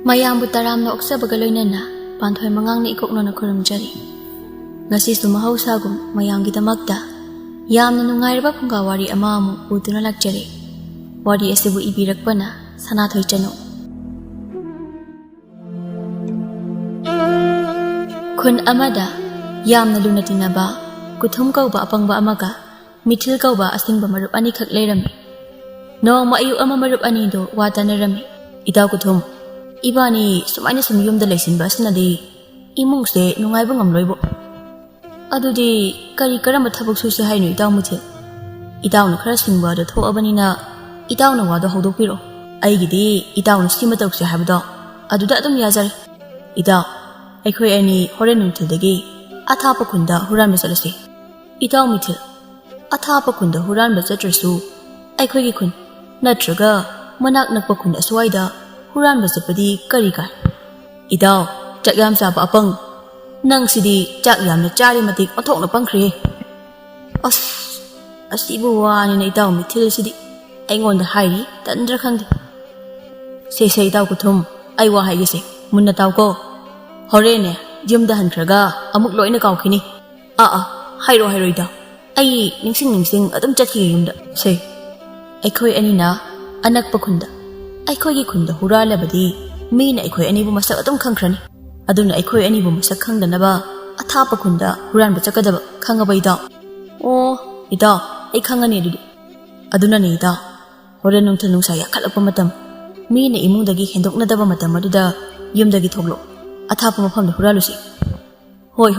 ꯃꯌꯥꯝꯕꯨ ꯇꯔꯥꯝꯅ ꯑꯣꯛꯆꯕꯒ ꯂꯣꯏꯅꯅ ꯄꯥꯟꯊꯣꯏ ꯃꯉꯥꯡꯅ ꯏꯀꯣꯛꯅꯅ ꯈꯨꯔꯨꯝꯖꯔꯤ꯫ ꯉꯁꯤꯁꯨ ꯃꯍꯧꯁꯥꯒꯨꯝ ꯃꯌꯥꯝꯒꯤꯗꯃꯛꯇ ꯌꯥꯝꯅ ꯅꯨꯡꯉꯥꯏꯔꯕ ꯐꯨꯡꯒꯥꯋꯥꯔꯤ ꯑꯃ ꯑꯃꯨꯛ ꯄꯨꯗꯨꯅ ꯂꯥꯛꯆꯔꯦ꯫ ꯋꯥꯔꯤ ꯑꯁꯤꯕꯨ ꯏꯕꯤꯔꯛꯄꯅ ꯁꯅꯥꯊꯣꯏ ꯆꯅꯨ꯫ ꯈꯨꯟ ꯑꯃꯗ ꯌꯥꯝꯅ ꯂꯨꯅ ꯇꯤꯟꯅꯕ ꯀꯨꯊꯨꯝ ꯀꯧꯕ ꯑꯄꯪꯕ ꯑꯃꯒ ꯃꯤꯊꯤꯜ ꯀꯧꯕ ꯑꯁꯤꯡꯕ ꯃꯔꯨꯞ ꯑꯅꯤꯈꯛ ꯂꯩꯔꯝꯃꯤ꯫ ꯅꯣꯡꯃ ꯑꯌꯨꯛ ꯑꯃ ꯃꯔꯨꯞ ꯑꯅꯤꯗꯨ ꯋꯥ ꯇꯥꯟꯅꯔꯝꯃꯤ꯫ "ꯏꯇꯥꯎ ꯀꯨꯊꯨꯝ, 이반이 수많이 ꯁꯨꯝ ꯌꯨꯝꯗ ꯂꯩꯁꯤꯟꯕ ꯑꯁꯤꯅꯗꯤ 이몽ꯁꯦ ꯅꯨꯡꯉꯥꯏꯕ ꯉꯝꯂꯣꯏꯕꯣ. ꯑꯗꯨꯗꯤ ꯀꯔꯤ ꯀꯔꯝꯕ ꯊꯕꯛ ꯁꯨꯁꯦ ꯍꯥꯏꯅꯣ ꯏꯇꯥꯎ ꯃꯤꯊꯤꯜ? 이따ꯎꯅ ꯈꯔ ꯁꯤꯡꯕ ꯑꯗꯨ ꯊꯣꯛꯑꯕꯅꯤꯅ 이따ꯎꯅ ꯋꯥꯗꯣ ꯍꯧꯗꯣꯛꯄꯤꯔꯣ. ꯑꯩꯒꯤꯗꯤ 이따ꯎꯅ ꯁꯤꯃ ꯇꯧꯁꯦ ꯍꯥꯏꯕꯗꯣ ꯑꯗꯨꯗ ꯑꯗꯨꯝ ꯌꯥꯖꯔꯦ. 이따ꯎ, ꯑꯩꯈꯣꯏ ꯑꯅꯤ ꯍꯣꯔꯦꯟ ꯅꯨꯡꯊꯤꯜꯗꯒꯤ ꯑꯊꯥꯞꯄ ꯈꯨꯟꯗ ꯍꯨꯔꯥꯟꯕ ꯆꯠꯂꯁꯤ." "ꯏꯇꯥꯎ ꯃꯤꯊꯤꯜ, ꯑꯊꯥꯞꯄ ꯈꯨꯟꯗ ꯍꯨꯔꯥꯟꯕ ꯆꯠꯇ꯭ꯔꯁꯨ ꯑꯩꯈꯣꯏꯒꯤ ꯈꯨꯟ ꯅꯠꯇ꯭ꯔꯒ ꯃꯅꯥꯛ ꯅꯛꯄ ꯈꯨꯟ ꯑꯁ꯭ꯋꯥꯏꯗ ꯍꯨꯔꯥꯟꯕ ꯆꯠꯄꯗꯤ ꯀꯔꯤ ꯀꯥꯏ?" "ꯏꯇꯥꯎ, ꯆꯥꯛ ꯌꯥꯝ ꯆꯥꯕ ꯑꯄꯪ, ꯅꯪꯁꯤꯗꯤ ꯆꯥꯛ ꯌꯥꯝꯅ ꯆꯥꯔꯤ ꯃꯇꯤꯛ ꯑꯣꯟꯊꯣꯛꯅ ꯄꯪꯈ꯭ꯔꯦ." "ꯑꯁꯤꯕꯨ ꯋꯥꯅꯤꯅ ꯏꯇꯥꯎ ꯃꯤꯊꯤꯜꯁꯤꯗꯤ ꯑꯩꯉꯣꯟꯗ ꯍꯥꯏꯔꯤ ꯇꯟꯗ꯭ꯔꯥ ꯈꯪꯗꯦ." "ꯁꯦ ꯏꯇꯥꯎ ꯀꯨꯊꯨꯝ, ꯑꯩ ꯋꯥ ꯍꯥꯏꯒꯦꯁꯦ, ꯃꯨꯟꯅ ꯇꯥꯎꯀꯣ. ꯍꯣꯔꯦꯟꯅꯦ ꯌꯨꯝꯗ ꯍꯟꯈ꯭ꯔꯒ ꯑꯃꯨꯛ ꯂꯣꯏꯅ ꯀꯥꯎꯈꯤꯅꯤ." ꯍꯥꯏꯔꯣ ꯏꯇꯥꯎ, ꯑꯩ ꯅꯤꯡꯁꯤꯡ ꯑꯗꯨꯝ ꯆꯠꯈꯤꯒꯦ ꯌꯨꯝꯗ." "ꯁꯦ, ꯑꯩꯈꯣꯏ ꯑꯅꯤꯅ ꯑꯅꯛꯄ ꯈꯨꯟꯗ, ꯑꯩꯈꯣꯏꯒꯤ ꯈꯨꯟꯗ ꯍꯨꯔꯥꯜꯂꯕꯗꯤ ꯃꯤꯅ ꯑꯩꯈꯣꯏ ꯑꯅꯤꯕꯨ ꯃꯁꯛ ꯑꯗꯨꯝ ꯈꯪꯈ꯭ꯔꯅꯤ. ꯑꯗꯨꯅ ꯑꯩꯈꯣꯏ ꯑꯅꯤꯕꯨ ꯃꯁꯛ ꯈꯪꯗꯅꯕ ꯑꯊꯥꯞꯄ ꯈꯨꯟꯗ ꯍꯨꯔꯥꯟꯕ ꯆꯠꯀꯗꯕ, ꯈꯪꯉꯕ ꯏꯇꯥꯎ?" "ꯑꯣ 이ꯇꯥꯎ, ꯑꯩ ꯈꯪꯉꯅꯤ ꯑꯗꯨꯗꯤ." "ꯑꯗꯨꯅꯅꯦ 이ꯇꯥꯎ, ꯍꯣꯔꯦꯟ ꯅꯨꯡꯊꯤꯜ ꯅꯨꯡꯁꯥ ꯌꯥꯈꯠꯂꯛꯄ ꯃꯇꯝ, ꯃꯤꯅ ꯏꯃꯨꯡꯗꯒꯤ ꯍꯦꯟꯗꯣꯛꯅꯗꯕ ꯃꯇꯝ ꯑꯗꯨꯗ ꯌꯨꯝꯗꯒꯤ ꯊꯣꯛꯂꯛꯑꯣ, ꯑꯊꯥꯞꯄ ꯃꯐꯝꯗ ꯍꯨꯔꯥꯜꯂꯨꯁꯤ." "ꯍꯣꯏ,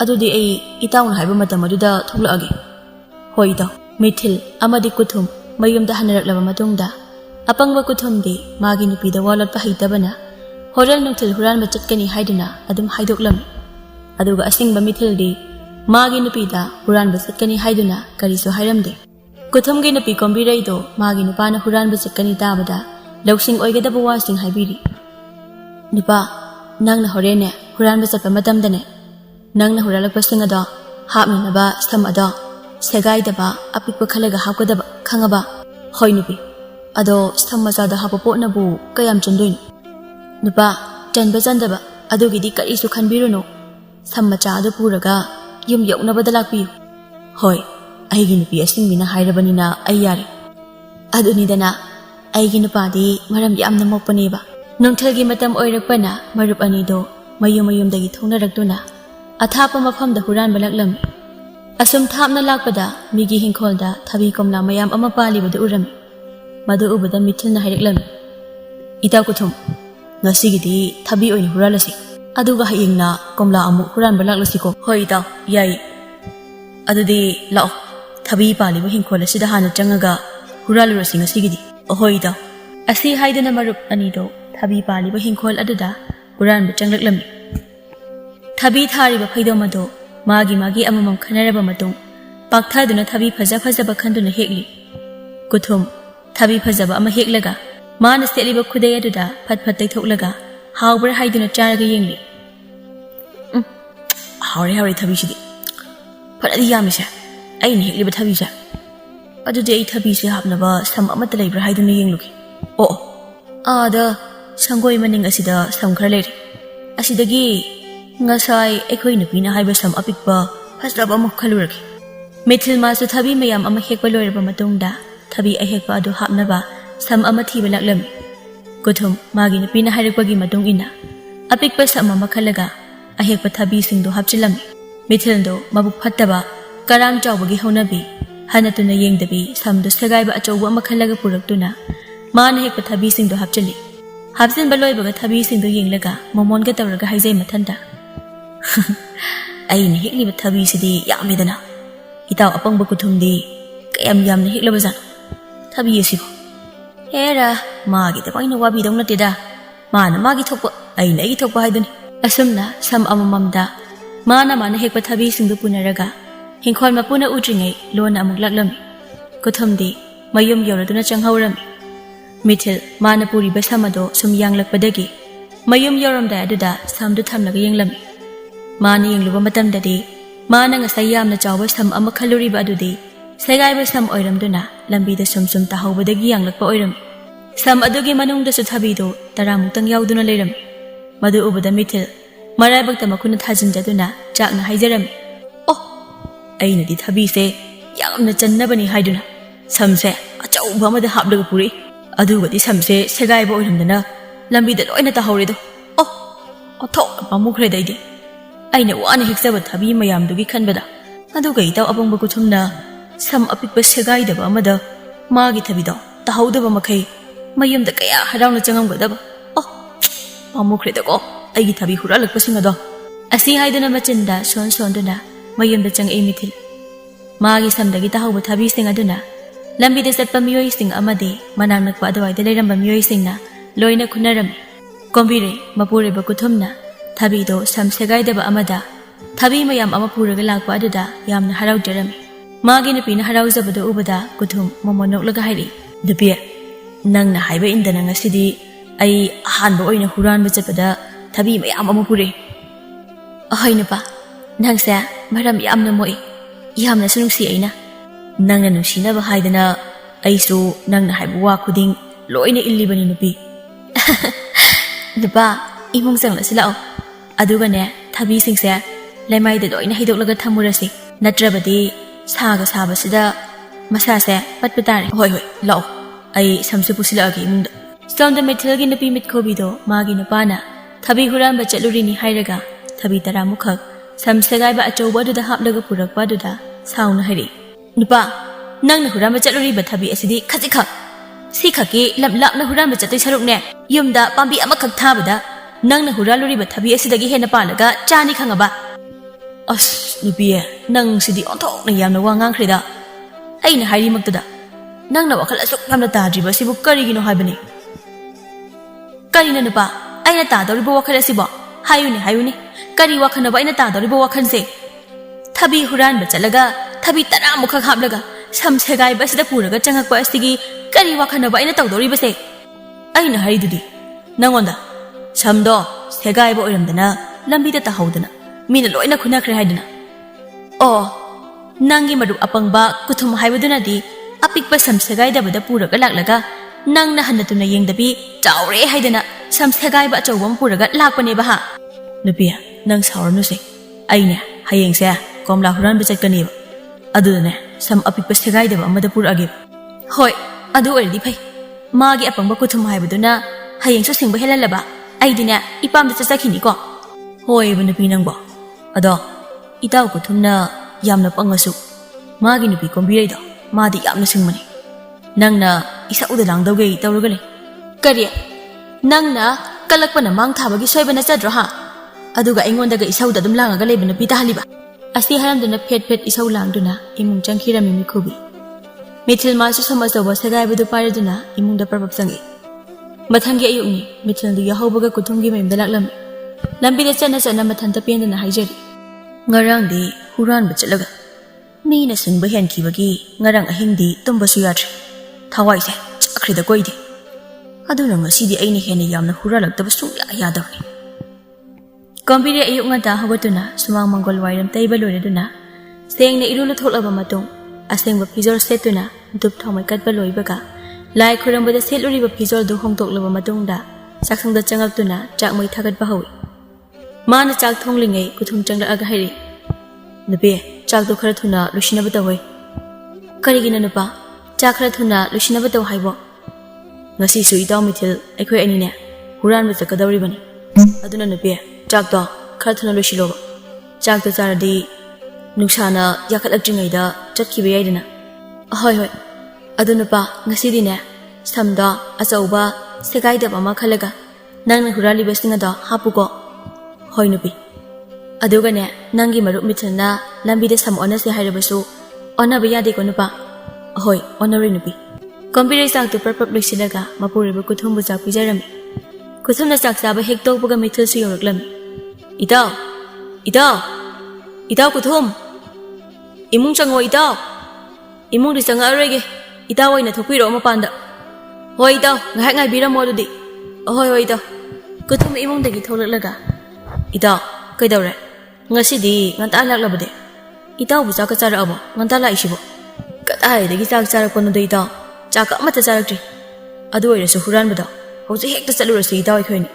ꯑꯗꯨꯗꯤ ꯑꯩ ꯏꯇꯥꯎꯅ ꯍꯥꯏꯕ ꯃꯇꯝ ꯑꯗꯨꯗ ꯊꯣꯛꯂꯛꯑꯒꯦ." "ꯍꯣꯏ 이ꯇꯥꯎ." ꯃꯤꯊꯤꯜ ꯑꯃꯗꯤ ꯀꯨꯊꯨꯝ ꯃꯌꯨꯝꯗ ꯍꯟꯅꯔꯛꯂꯕ ꯃꯇꯨꯡꯗ ꯑꯄꯪꯕ ꯀꯨꯊꯨꯝꯗꯤ ꯃꯥꯒꯤ ꯅꯨꯄꯤꯗ ꯋꯥ ꯂꯣꯠꯄ ꯍꯩꯇꯕꯅ ꯍꯣꯔꯦꯟ ꯅꯨꯡꯊꯤꯜ ꯍꯨꯔꯥꯟꯕ ꯆꯠꯀꯅꯤ ꯍꯥꯏꯗꯨꯅ ꯑꯗꯨꯝ ꯍꯥꯏꯗꯣꯛꯂꯝꯃꯤ꯫ ꯑꯗꯨꯒ ꯑꯁꯤꯡꯕ ꯃꯤꯊꯤꯜꯗꯤ ꯃꯥꯒꯤ ꯅꯨꯄꯤꯗ ꯍꯨꯔꯥꯟꯕ ꯆꯠꯀꯅꯤ ꯍꯥꯏꯗꯨꯅ ꯀꯔꯤꯁꯨ ꯍꯥꯏꯔꯝꯗꯦ꯫ ꯀꯨꯊꯨꯝꯒꯤ ꯅꯨꯄꯤ ꯀꯣꯝꯕꯤꯔꯩꯗꯣ ꯃꯥꯒꯤ ꯅꯨꯄꯥꯅ ꯍꯨꯔꯥꯟꯕ ꯆꯠꯀꯅꯤ ꯇꯥꯕꯗ ꯂꯧꯁꯤꯡ ꯑꯣꯏꯒꯗꯕ ꯋꯥꯁꯤꯡ ꯍꯥꯏꯕꯤꯔꯤ꯫ "ꯅꯨꯄꯥ, ꯅꯪꯅ ꯍꯣꯔꯦꯟꯅꯦ ꯍꯨꯔꯥꯟꯕ ꯆꯠꯄ ꯃꯇꯝꯗꯅꯦ, ꯅꯪꯅ ꯍꯨꯔꯥꯜꯂꯛꯄꯁꯤꯡ ꯑꯗꯣ ꯍꯥꯞꯅꯅꯕ ꯁꯝ ꯑꯗꯣ ꯁꯦꯒꯥꯏꯗꯕ ꯑꯄꯤꯛꯄ ꯈꯜꯂꯒ ꯍꯥꯞꯀꯗꯕ, ꯈꯪꯉꯕ?" "ꯍꯣꯏ ꯅꯨꯄꯤ, ꯑꯗꯣ ꯁꯝ ꯃꯆꯥꯗ ꯍꯥꯞꯄ ꯄꯣꯠꯅꯕꯨ ꯀꯌꯥꯝ ꯆꯟꯗꯣꯏꯅꯣ?" "ꯅꯨꯄꯥ, ꯆꯟꯕ ꯆꯟꯗꯕ ꯑꯗꯨꯒꯤꯗꯤ ꯀꯔꯤꯁꯨ ꯈꯟꯕꯤꯔꯨꯅꯨ. ꯁꯝ ꯃꯆꯥ ꯑꯗꯨ ꯄꯨꯔꯒ ꯌꯨꯝ ꯌꯧꯅꯕꯗ ꯂꯥꯛꯄꯤꯌꯨ." "ꯍꯣꯏ, ꯑꯩꯒꯤ ꯅꯨꯄꯤ ꯑꯁꯤꯡꯕꯤꯅ ꯍꯥꯏꯔꯕꯅꯤꯅ ꯑꯩ ꯌꯥꯔꯦ." "ꯑꯗꯨꯅꯤꯗꯅ, ꯑꯩꯒꯤ ꯅꯨꯄꯥꯗꯤ ꯃꯔꯝ ꯌꯥꯝꯅ ꯃꯣꯛꯄꯅꯦꯕ." ꯅꯨꯡꯊꯤꯜꯒꯤ ꯃꯇꯝ ꯑꯣꯏꯔꯛꯄꯅ ꯃꯔꯨꯞ ꯑꯅꯤꯗꯣ ꯃꯌꯨꯝꯗꯒꯤ ꯊꯣꯡꯅꯔꯛꯇꯨꯅ ꯑꯊꯥꯞꯄ ꯃꯐꯝꯗ ꯍꯨꯔꯥꯟꯕ ꯂꯥꯛꯂꯝꯃꯤ꯫ ꯑꯁꯨꯝ ꯊꯥꯞꯅ ꯂꯥꯛꯄꯗ ꯃꯤꯒꯤ ꯍꯤꯡꯈꯣꯜꯗ ꯊꯕꯤ ꯀꯣꯝꯂꯥ ꯃꯌꯥꯝ ꯑꯃ ꯄꯥꯜꯂꯤꯕꯗꯨ ꯎꯔꯝꯃꯤ꯫ ꯃꯗꯨ ꯎꯕꯗ ꯃꯤꯊꯤꯜꯅ ꯍꯥꯏꯔꯛꯂꯝꯃꯤ꯫ "ꯏꯇꯥꯎ ꯀꯨꯊꯨꯝ, ꯉꯁꯤꯒꯤꯗꯤ ꯊꯕꯤ ꯑꯣꯏꯅ ꯍꯨꯔꯥꯜꯂꯁꯤ, ꯑꯗꯨꯒ ꯍꯌꯦꯡꯅ ꯀꯣꯝꯂꯥ ꯑꯃꯨꯛ ꯍꯨꯔꯥꯟꯕ ꯂꯥꯛꯂꯁꯤꯀꯣ." "ꯍꯣꯏ ꯏꯇꯥꯎ, ꯌꯥꯏꯌꯦ." "ꯑꯗꯨꯗꯤ ꯂꯥꯛꯑꯣ, ꯊꯕꯤ ꯄꯥꯜꯂꯤꯕ ꯍꯤꯡꯈꯣꯜ ꯑꯁꯤꯗ ꯍꯥꯟꯅ ꯆꯪꯉꯒ ꯍꯨꯔꯥꯜꯂꯨꯔꯁꯤ ꯉꯁꯤꯒꯤꯗꯤ." "ꯍꯣꯏ ꯏꯇꯥꯎ." ꯑꯁꯤ ꯍꯥꯏꯗꯨꯅ ꯃꯔꯨꯞ ꯑꯅꯤꯗꯣ ꯊꯕꯤ ꯄꯥꯜꯂꯤꯕ ꯍꯤꯡꯈꯣꯜ ꯑꯗꯨꯗ ꯍꯨꯔꯥꯟꯕ ꯆꯪꯂꯛꯂꯝꯃꯤ꯫ ꯊꯕꯤ ꯊꯥꯔꯤꯕ ꯐꯩꯗꯣꯝ ꯑꯗꯣ ꯃꯥꯒꯤ ꯑꯃꯃꯝ ꯈꯟꯅꯔꯕ ꯃꯇꯨꯡ ꯄꯥꯛꯊꯗꯨꯅ ꯊꯕꯤ ꯐꯖꯕ ꯈꯟꯗꯨꯅ ꯍꯦꯛꯂꯤ꯫ ꯀꯨꯊꯨꯝ ꯊꯕꯤ ꯐꯖꯕ ꯑꯃ ꯍꯦꯛꯂꯒ ꯃꯥꯅ ꯁꯦꯠꯂꯤꯕ ꯈꯨꯗꯩ ꯑꯗꯨꯗ ꯐꯠ ꯇꯩꯊꯣꯛꯂꯒ ꯍꯥꯎꯕ꯭ꯔꯥ ꯍꯥꯏꯗꯨꯅ ꯆꯥꯔꯒ ꯌꯦꯡꯂꯤ꯫ ꯍꯥꯎꯔꯦ ꯊꯕꯤꯁꯤꯗꯤ, ꯐꯅꯗꯤ ꯌꯥꯝꯃꯤꯁꯦ, ꯑꯩꯅ ꯍꯦꯛꯂꯤꯕ ꯊꯕꯤꯁꯦ. ꯑꯗꯨꯗꯤ ꯑꯩ ꯊꯕꯤꯁꯦ ꯍꯥꯞꯅꯕ ꯁꯝ ꯑꯃꯠꯇ ꯂꯩꯕ꯭ꯔꯥ ꯍꯥꯏꯗꯨꯅ ꯌꯦꯡꯂꯨꯒꯦ." "ꯑꯥꯗ ꯁꯪꯒꯣꯏ ꯃꯅꯤꯡ ꯑꯁꯤꯗ ꯁꯝ ꯈꯔ ꯂꯩꯔꯦ. ꯑꯁꯤꯗꯒꯤ ꯉꯁꯥꯏ ꯑꯩꯈꯣꯏ ꯅꯨꯄꯤꯅ ꯍꯥꯏꯕ ꯁꯝ ꯑꯄꯤꯛꯄ ꯐꯖꯕ ꯑꯃ ꯈꯜꯂꯨꯔꯒꯦ." ꯃꯤꯊꯤꯜ ꯃꯥꯁꯨ ꯊꯕꯤ ꯃꯌꯥꯝ ꯑꯃ ꯍꯦꯛꯄ ꯂꯣꯏꯔꯕ ꯃꯇꯨꯡꯗ ꯊꯕꯤ ꯑꯍꯦꯛꯄ ꯑꯗꯨ ꯍꯥꯞꯅꯕ ꯁꯝ ꯑꯃ ꯊꯤꯕ ꯂꯥꯛꯂꯝꯃꯤ꯫ ꯀꯨꯊꯨꯝ ꯃꯥꯒꯤ ꯅꯨꯄꯤꯅ ꯍꯥꯏꯔꯛꯄꯒꯤ ꯃꯇꯨꯡ ꯏꯟꯅ ꯑꯄꯤꯛꯄ ꯁꯝ ꯑꯃ ꯈꯜꯂꯒ ꯑꯍꯦꯛꯄ ꯊꯕꯤꯁꯤꯡꯗꯨ ꯍꯥꯞꯆꯤꯜꯂꯝꯃꯤ꯫ ꯃꯤꯊꯤꯜꯗꯣ ꯃꯕꯨꯛ ꯐꯠꯇꯕ, ꯀꯔꯥꯡ ꯆꯥꯎꯕꯒꯤ ꯍꯧꯅꯕꯤ, ꯍꯟꯅ ꯇꯨꯅ ꯌꯦꯡꯗꯕꯤ ꯁꯝꯗꯨ ꯁꯦꯒꯥꯏꯕ ꯑꯆꯧꯕ ꯑꯃ ꯈꯜꯂꯒ ꯄꯨꯔꯛꯇꯨꯅ ꯃꯥꯅ ꯍꯦꯛꯄ ꯊꯕꯤꯁꯤꯡꯗꯨ ꯍꯥꯞꯆꯤꯜꯂꯤ꯫ ꯍꯥꯞꯆꯤꯟꯕ ꯂꯣꯏꯕꯒ ꯊꯕꯤꯁꯤꯡꯗꯨ ꯌꯦꯡꯂꯒ ꯃꯣꯃꯣꯟꯒ ꯇꯧꯔꯒ ꯍꯥꯏꯖꯩ ꯃꯊꯟꯇ, "ꯑꯩꯅ ꯍꯦꯛꯂꯤꯕ ꯊꯕꯤꯁꯤꯗꯤ ꯌꯥꯝꯃꯤꯗꯅ, ꯏꯇꯥꯎ ꯑꯄꯪꯕ ꯀꯨꯊꯨꯝꯗꯤ ꯀꯌꯥꯝ ꯌꯥꯝꯅ ꯍꯦꯛꯂꯕꯖꯥꯠꯅꯣ ꯊꯕꯤ ꯑꯁꯤꯕꯨ? ꯍꯦꯔꯥ, ꯃꯥꯒꯤꯗꯃꯛ ꯋꯥꯕꯤꯗꯧ ꯅꯠꯇꯦꯗ, ꯃꯥꯅ ꯃꯥꯒꯤ ꯊꯣꯛꯄ, ꯑꯩꯅ ꯑꯩꯒꯤ ꯊꯣꯛꯄ ꯍꯥꯏꯗꯨꯅꯤ." ꯑꯁꯨꯝꯅ ꯁꯝ ꯑꯃꯃꯝꯗ ꯃꯥꯅ ꯍꯦꯛꯄ ꯊꯕꯤꯁꯤꯡꯗꯨ ꯄꯨꯅꯔꯒ ꯍꯤꯡꯈꯣꯜ ꯃꯄꯨꯅ ꯎꯗ꯭ꯔꯤꯉꯩ ꯂꯣꯟꯅ ꯑꯃꯨꯛ ꯂꯥꯛꯂꯝꯃꯤ꯫ ꯀꯨꯊꯨꯝꯗꯤ ꯃꯌꯨꯝ ꯌꯧꯔꯗꯨꯅ ꯆꯪꯍꯧꯔꯝꯃꯤ꯫ ꯃꯤꯊꯤꯜ ꯃꯥꯅ ꯄꯨꯔꯤꯕ ꯁꯝ ꯑꯗꯣ ꯁꯨꯝ ꯌꯥꯡꯂꯛꯄꯗꯒꯤ ꯃꯌꯨꯝ ꯌꯧꯔꯝꯗꯥꯏ ꯑꯗꯨꯗ ꯁꯝꯗꯨ ꯊꯝꯂꯒ ꯌꯦꯡꯂꯝꯃꯤ꯫ ꯃꯥꯅ ꯌꯦꯡꯂꯨꯕ ꯃꯇꯝꯗꯗꯤ ꯃꯥꯅ ꯉꯁꯥꯏ ꯌꯥꯝꯅ ꯆꯥꯎꯕ ꯁꯝ ꯑꯃ ꯈꯜꯂꯨꯔꯤꯕ ꯑꯗꯨꯗꯤ ꯁꯦꯒꯥꯏꯕ ꯁꯝ ꯑꯣꯏꯔꯝꯗꯨꯅ ꯂꯝꯕꯤꯗ ꯁꯨꯝ ꯇꯥꯍꯧꯕꯗꯒꯤ ꯌꯥꯡꯂꯛꯄ ꯑꯣꯏꯔꯝꯃꯤ꯫ Sam adugi manungdasu thabido taramutang yauduna leiram. Madu ubada mithil maraibakta makuna thajinjaduna chakna haijarami. Oh, ainadi thabi se yamna channabani haiduna. Samse achauba amada hapdaga puri. Adugadi samse segaiba oiramdana lambida loina tahawrido. Oh, othok pamukre daidi. Aina wana hexaba thabi mayamdugi khanbada. Aduga itaw abangba kuthumna sam apikpa segaidaba amada magi thabido tahawdaba makai mayamda kaya harauna changamgadaba. Oh, pamukre dago aigi thabi huralakpasing ado. Asi haiduna machinda son sonduna mayamda chang emithil. Magi samdagi tahawba thabi sing aduna lambida satpa miyoi sing amade manang nakpa adwaida leiramba miyoi singna loina khunarami. Kombire mapure ba kuthumna thabido sam segaidaba amada thabi mayam ama puraga lakpa aduda yamna haraujarami. Magi napina haraujabada ubada kuthum momonok hairi. Dupi nangna haiba indana ngasidi ai ahanba oina huranba chatpada thabi mayam ama pure. Ahoy napa nangsa maram yamna moi yamna sunungsi aina. Nangna nungsinaba haidana aisu nangna haiba wa khuding loina illibani nupi. Nupa imung sangla silao. Adugane thabi singse laimaida loina hidoklaga thamurasi. Natrabadi saga sabasida masase patpatare. Hoi hoi lao. Ai samsu pusilagi imungda. Stomda mithilgi nupi mitkobido magi nupana thabi huranba chatlurini hairaga thabi taramukhak samsegaiba achauba aduda haplaga purakpa aduda sauna hari. Nupa nangna huranba chatluriba thabi asidi khajikha si khaki lapna huranba chatoi sarukne yumda pambi amakhak thabada nangna huraluriba thabi asidagi hena palaga chani khangaba. As nupiye nang sidi onthokna yamna wa ngangkhrida. Aina hairi maktada nangna wakhal asuk yamna tadriba sibu karigino haibani. Karina nupa aina tadoriba wakhal asibo hayuni kari wakhanaba aina tadoriba wakhanse thabi huranba chalaga thabi taramukhak haplaga samsegaiba asida puraga changakpa asigi kari wakhanaba aina tawdoribase. Aina haridudi nangonda samdo segaiba oiramdana lambida tahawdana mina loina khunakhre haidana. Oh, nangi marup apangba kuthum haibaduna di apikpa samsegaidabada puraga laklaga nangna hanatuna yengdabi chaure haidana samsegaiba achawam puraga lakpane ba ha. Nupiya nang sauranu se aine hayengse komla huran bachatkaneba adudane sam apikpa segaidaba amada purage. Hoi adu oridi phai magi apangba kuthum haibaduna hayengsu singba helalaba aidine ipamda chachakhini ko. Hoi bu nupi nangbo ado itaw kuthumna yamna pangasu magi nupi kombiraido madi yamna singmani. Nangna isa uda langdawge tawrugale kari nangna kalakpana mang thabagi soibana chadro ha. Aduga aingondaga isauda dum langaga lebana pitahaliba. Asi haramduna phet isau langduna imung changkhirami mikhubi. Mithil masu samasawa segaibudu pariduna imungda prabab sangi. Mathangi ayukni mithildi yahawbaga kuthumgi mayumda laklami. Lambida chana mathanta pendana haijari. Ngarangdi huranba chatlaga mina singba henkibagi ngarang ahingdi tumbasu yadri. Thawaise chakrida koide. Aduna ngasidi aina hena yamna huralaktaba sungya yadawni. Kombire ayuk ngata hagatuna sumang manggol wairam taiba loiraduna sengna irula tholaba matung asengba phijor setuna dup thomai katba loibaga lai khurambada setluriba phijor du hongtoklaba matungda saksangda changaktuna chakmai thagatba hawi. Mana chak thonglingai kuthum changla aga hairi. Nupe chak du khara thuna lusinaba tawai. Karigina nupa chak khara thuna lusinaba taw haibo. Ngasi su itaw mithil aikhoi anine huranba chakadawribani. Aduna nupe chak to khara thuna lusiloba. Chak to charadi nuksana yakhatlaktringaida chatkhiba yaidana. Hoi aduna pa ngasidine samda achauba segaidaba ama khalaga nangna huraliba singa hapuko. Hoi nupi adugane nangi marup mithilna lambida sam onase hairabasu onaba yade ko nupa. Hoi onari nupi kombire sak to prapap lisilaga mapuriba kuthumbu chak pijarami. Kuthumna chak chaba hektokbaga mithil su yoraklami. Itaw kuthum imung chango itaw imung di changa arege itaw oina thokpiro mapanda. Hoi itaw ngahak ngai biramo adudi. Hoi itaw kuthum imung dagi tholaklaga itaw kaidawre ngasidi nganta laklabade itaw bu chak chara abo nganta la isibo katai dagi chak chara kono de itaw chak amata charakti ꯑꯗꯨ ꯑꯣꯏꯔꯁꯨ ꯍꯨꯔꯥꯟꯕꯗꯣ ꯍꯧꯖꯤꯛ ꯍꯦꯛꯇ ꯆꯠꯂꯨꯔꯁꯤ ꯏꯇꯥꯎ ꯑꯩꯈꯣꯏꯅꯤ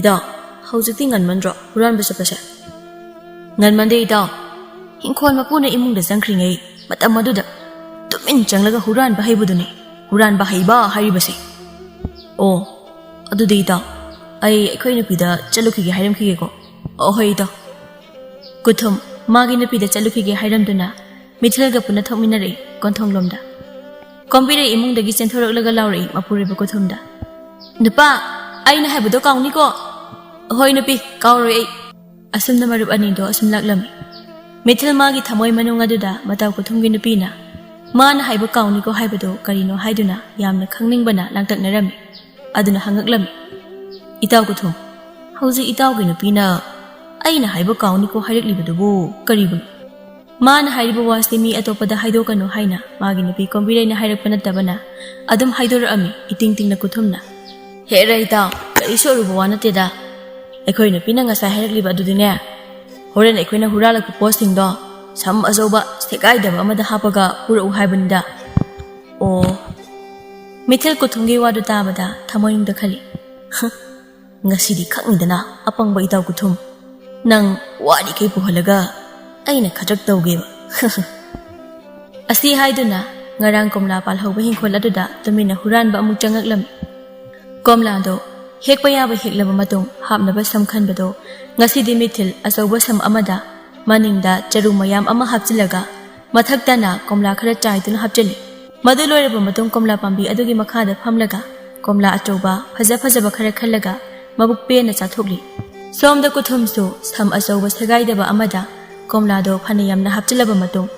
ꯏꯇꯥꯎ ꯍꯧꯖꯤꯛꯇꯤ ꯉꯟꯃꯟꯗ꯭ꯔꯣ ꯍꯨꯔꯥꯟꯕ ꯆꯠꯄꯁꯦ ꯉꯟꯃꯟꯗꯦ ꯏꯇꯥꯎ ꯏꯪꯈꯣꯜ ꯃꯄꯨꯅ ꯏꯃꯨꯡꯗ ꯆꯪꯈ꯭ꯔꯤꯉꯩ ꯃꯇꯝ ꯑꯗꯨꯗ ꯇꯨꯃꯤꯟ ꯆꯪꯂꯒ ꯍꯨꯔꯥꯟꯕ ꯍꯩꯕꯗꯨꯅꯤ ꯍꯨꯔꯥꯟꯕ ꯍꯩꯕ ꯍꯥꯏꯔꯤꯕꯁꯦ ꯑꯣ ꯑꯗꯨꯗꯤ ꯏꯇꯥꯎ ꯑꯩꯈꯣꯏ ꯅꯨꯄꯤꯗ ꯆꯠꯂꯨꯈꯤꯒꯦ ꯍꯥꯏꯔꯝꯈꯤꯒꯦꯀꯣ ꯍꯣꯏ ꯏꯇꯥꯎ ꯀꯨꯊꯨꯝ ꯃꯥꯒꯤ ꯅꯨꯄꯤꯗ ꯆꯠꯂꯨꯈꯤꯒꯦ ꯍꯥꯏꯔꯝꯗꯨꯅ ꯃꯤꯊꯤꯜꯒ ꯄꯨꯟꯅ ꯊꯣꯛꯃꯤꯟꯅꯔꯛꯏ ꯀꯣꯟꯊꯣꯡꯂꯣꯝꯗ ꯀꯣꯝꯕꯤꯔꯩ ꯏꯃꯨꯡꯗꯒꯤ ꯆꯦꯟꯊꯣꯔꯛꯂꯒ ꯂꯥꯎꯔꯛꯏ ꯃꯄꯨꯔꯣꯏꯕ ꯀꯨꯊꯨꯝꯗ ꯅꯨꯄꯥ ꯑꯩꯅ ꯍꯥꯏꯕꯗꯣ ꯀꯥꯎꯅꯤꯀꯣ ꯍꯣꯏ ꯅꯨꯄꯤ ꯀꯥꯎꯔꯣꯏ ꯑꯩ ꯑꯁꯨꯝꯅ ꯃꯔꯨꯞ ꯑꯅꯤꯗꯣ ꯑꯁꯨꯝ ꯂꯥꯛꯂꯝꯃꯤ ꯃꯤꯊꯤꯜ ꯃꯥꯒꯤ ꯊꯃꯣꯏ ꯃꯅꯨꯡ ꯑꯗꯨꯗ ꯃꯇꯥꯎ ꯀꯨꯊꯨꯝꯒꯤ ꯅꯨꯄꯤꯅ ꯃꯥꯅ ꯍꯥꯏꯕ ꯀꯥꯎꯅꯤꯀꯣ ꯍꯥꯏꯕꯗꯣ ꯀꯔꯤꯅꯣ ꯍꯥꯏꯗꯨꯅ ꯌꯥꯝꯅ ꯈꯪꯅꯤꯡꯕꯅ ꯂꯥꯡꯇꯛꯅꯔꯝꯃꯤ ꯑꯗꯨꯅ ꯍꯪꯉꯛꯂꯝꯃꯤ ꯏꯇꯥꯎ ꯀꯨꯊꯨꯝ ꯍꯧꯖꯤꯛ ꯏꯇꯥꯎꯒꯤ ꯅꯨꯄꯤꯅ ꯑꯩꯅ ꯍꯥꯏꯕ ꯀꯥꯎꯅꯤꯀꯣ ꯍꯥꯏꯔꯛꯂꯤꯕꯗꯨꯕꯨ ꯀꯔꯤꯕꯨꯅꯣ ꯃꯥꯅ ꯍꯥꯏꯔꯤꯕ ꯋꯥꯁꯤ ꯃꯤ ꯑꯇꯣꯞꯄꯗ ꯍꯥꯏꯗꯣꯛꯀꯅꯨ ꯍꯥꯏꯅ ꯃꯥꯒꯤ ꯅꯨꯄꯤ ꯀꯣꯝꯕꯤꯔꯩꯅ ꯍꯥꯏꯔꯛꯄ ꯅꯠꯇꯕꯅ ꯑꯗꯨꯝ ꯍꯥꯏꯗꯣꯔꯛꯑꯝꯃꯤ ꯏꯇꯤꯡ ꯇꯤꯡꯅ ꯀꯨꯊꯨꯝꯅ ꯍꯦꯔ ꯏꯇꯥꯎ ꯀꯔꯤꯁꯨ ꯑꯔꯨꯕ ꯋꯥ ꯅꯠꯇꯦꯗ ꯑꯩꯈꯣꯏ ꯅꯨꯄꯤꯅ ꯉꯁꯥꯏ ꯍꯥꯏꯔꯛꯂꯤꯕ ꯑꯗꯨꯗꯤꯅꯦ ꯍꯣꯔꯦꯟ ꯑꯩꯈꯣꯏꯅ ꯍꯨꯔꯥꯜꯂꯛꯄ ꯄꯣꯠꯁꯤꯡꯗꯣ ꯁꯝ ꯑꯆꯧꯕ ꯁꯦꯒꯥꯏꯗꯕ ꯑꯃꯗ ꯍꯥꯞꯄꯒ ꯄꯨꯔꯛꯎ ꯍꯥꯏꯕꯅꯤꯗ ꯑꯣ ꯃꯤꯊꯤꯜ ꯀꯨꯊꯨꯝꯒꯤ ꯋꯥꯗꯨ ꯇꯥꯕꯗ ꯊꯃꯣꯏꯅꯨꯡꯗ ꯈꯜꯂꯤ ꯉꯁꯤꯗꯤ ꯈꯪꯅꯤꯗꯅ ꯑꯄꯪꯕ ꯏꯇꯥꯎ ꯀꯨꯊꯨꯝ ꯅꯪ ꯋꯥꯔꯤꯈꯩ ꯄꯨꯍꯜꯂꯒ ꯑꯩꯅ ꯈꯗ꯭ꯔꯛ ꯇꯧꯒꯦꯕ ꯑꯁꯤ ꯍꯥꯏꯗꯨꯅ ꯉꯔꯥꯡ ꯀꯣꯝꯂꯥ ꯄꯥꯜꯍꯧꯕ ꯍꯤꯡꯈꯣꯜ ꯑꯗꯨꯗ ꯇꯨꯃꯤꯟꯅ ꯍꯨꯔꯥꯟꯕ ꯑꯃꯨꯛ ꯆꯪꯉꯛꯂꯝꯃꯤ ꯀꯣꯝꯂꯥꯗꯣ ꯍꯦꯛꯄ ꯌꯥꯕ ꯍꯦꯛꯂꯕ ꯃꯇꯨꯡ ꯍꯥꯞꯅꯕ ꯁꯝ ꯈꯟꯕꯗꯣ ꯉꯁꯤꯗꯤ ꯃꯤꯊꯤꯜ ꯑꯆꯧꯕ ꯁꯝ ꯑꯃꯗ ꯃꯅꯤꯡꯗ ꯆꯔꯨ ꯃꯌꯥꯝ ꯑꯃ ꯍꯥꯞꯆꯤꯜꯂꯒ ꯃꯊꯛꯇꯅ ꯀꯣꯝꯂꯥ ꯈꯔ ꯆꯥꯏꯗꯨꯅ ꯍꯥꯞꯆꯤꯜꯂꯤ ꯃꯗꯨ ꯂꯣꯏꯔꯕ ꯃꯇꯨꯡ ꯀꯣꯝꯂꯥ ꯄꯥꯝꯕꯤ ꯑꯗꯨꯒꯤ ꯃꯈꯥꯗ ꯐꯝꯂꯒ ꯀꯣꯝꯂꯥ ꯑꯆꯧꯕ ꯐꯖꯕ ꯈꯔ ꯈꯜꯂꯒ ꯃꯕꯨꯛ ꯄꯦꯟꯅ ꯆꯥꯊꯣꯛꯂꯤ ꯁꯣꯝꯗ ꯀꯨꯊꯨꯝꯁꯨ ꯁꯝ ꯑꯆꯧꯕ ꯁꯦꯒꯥꯏꯗꯕ ꯑꯃꯗ ꯀꯣꯝꯂꯥꯗꯣ ꯐꯅ ꯌꯥꯝꯅ ꯍꯥꯞꯆꯤꯜꯂꯕ ꯃꯇꯨꯡ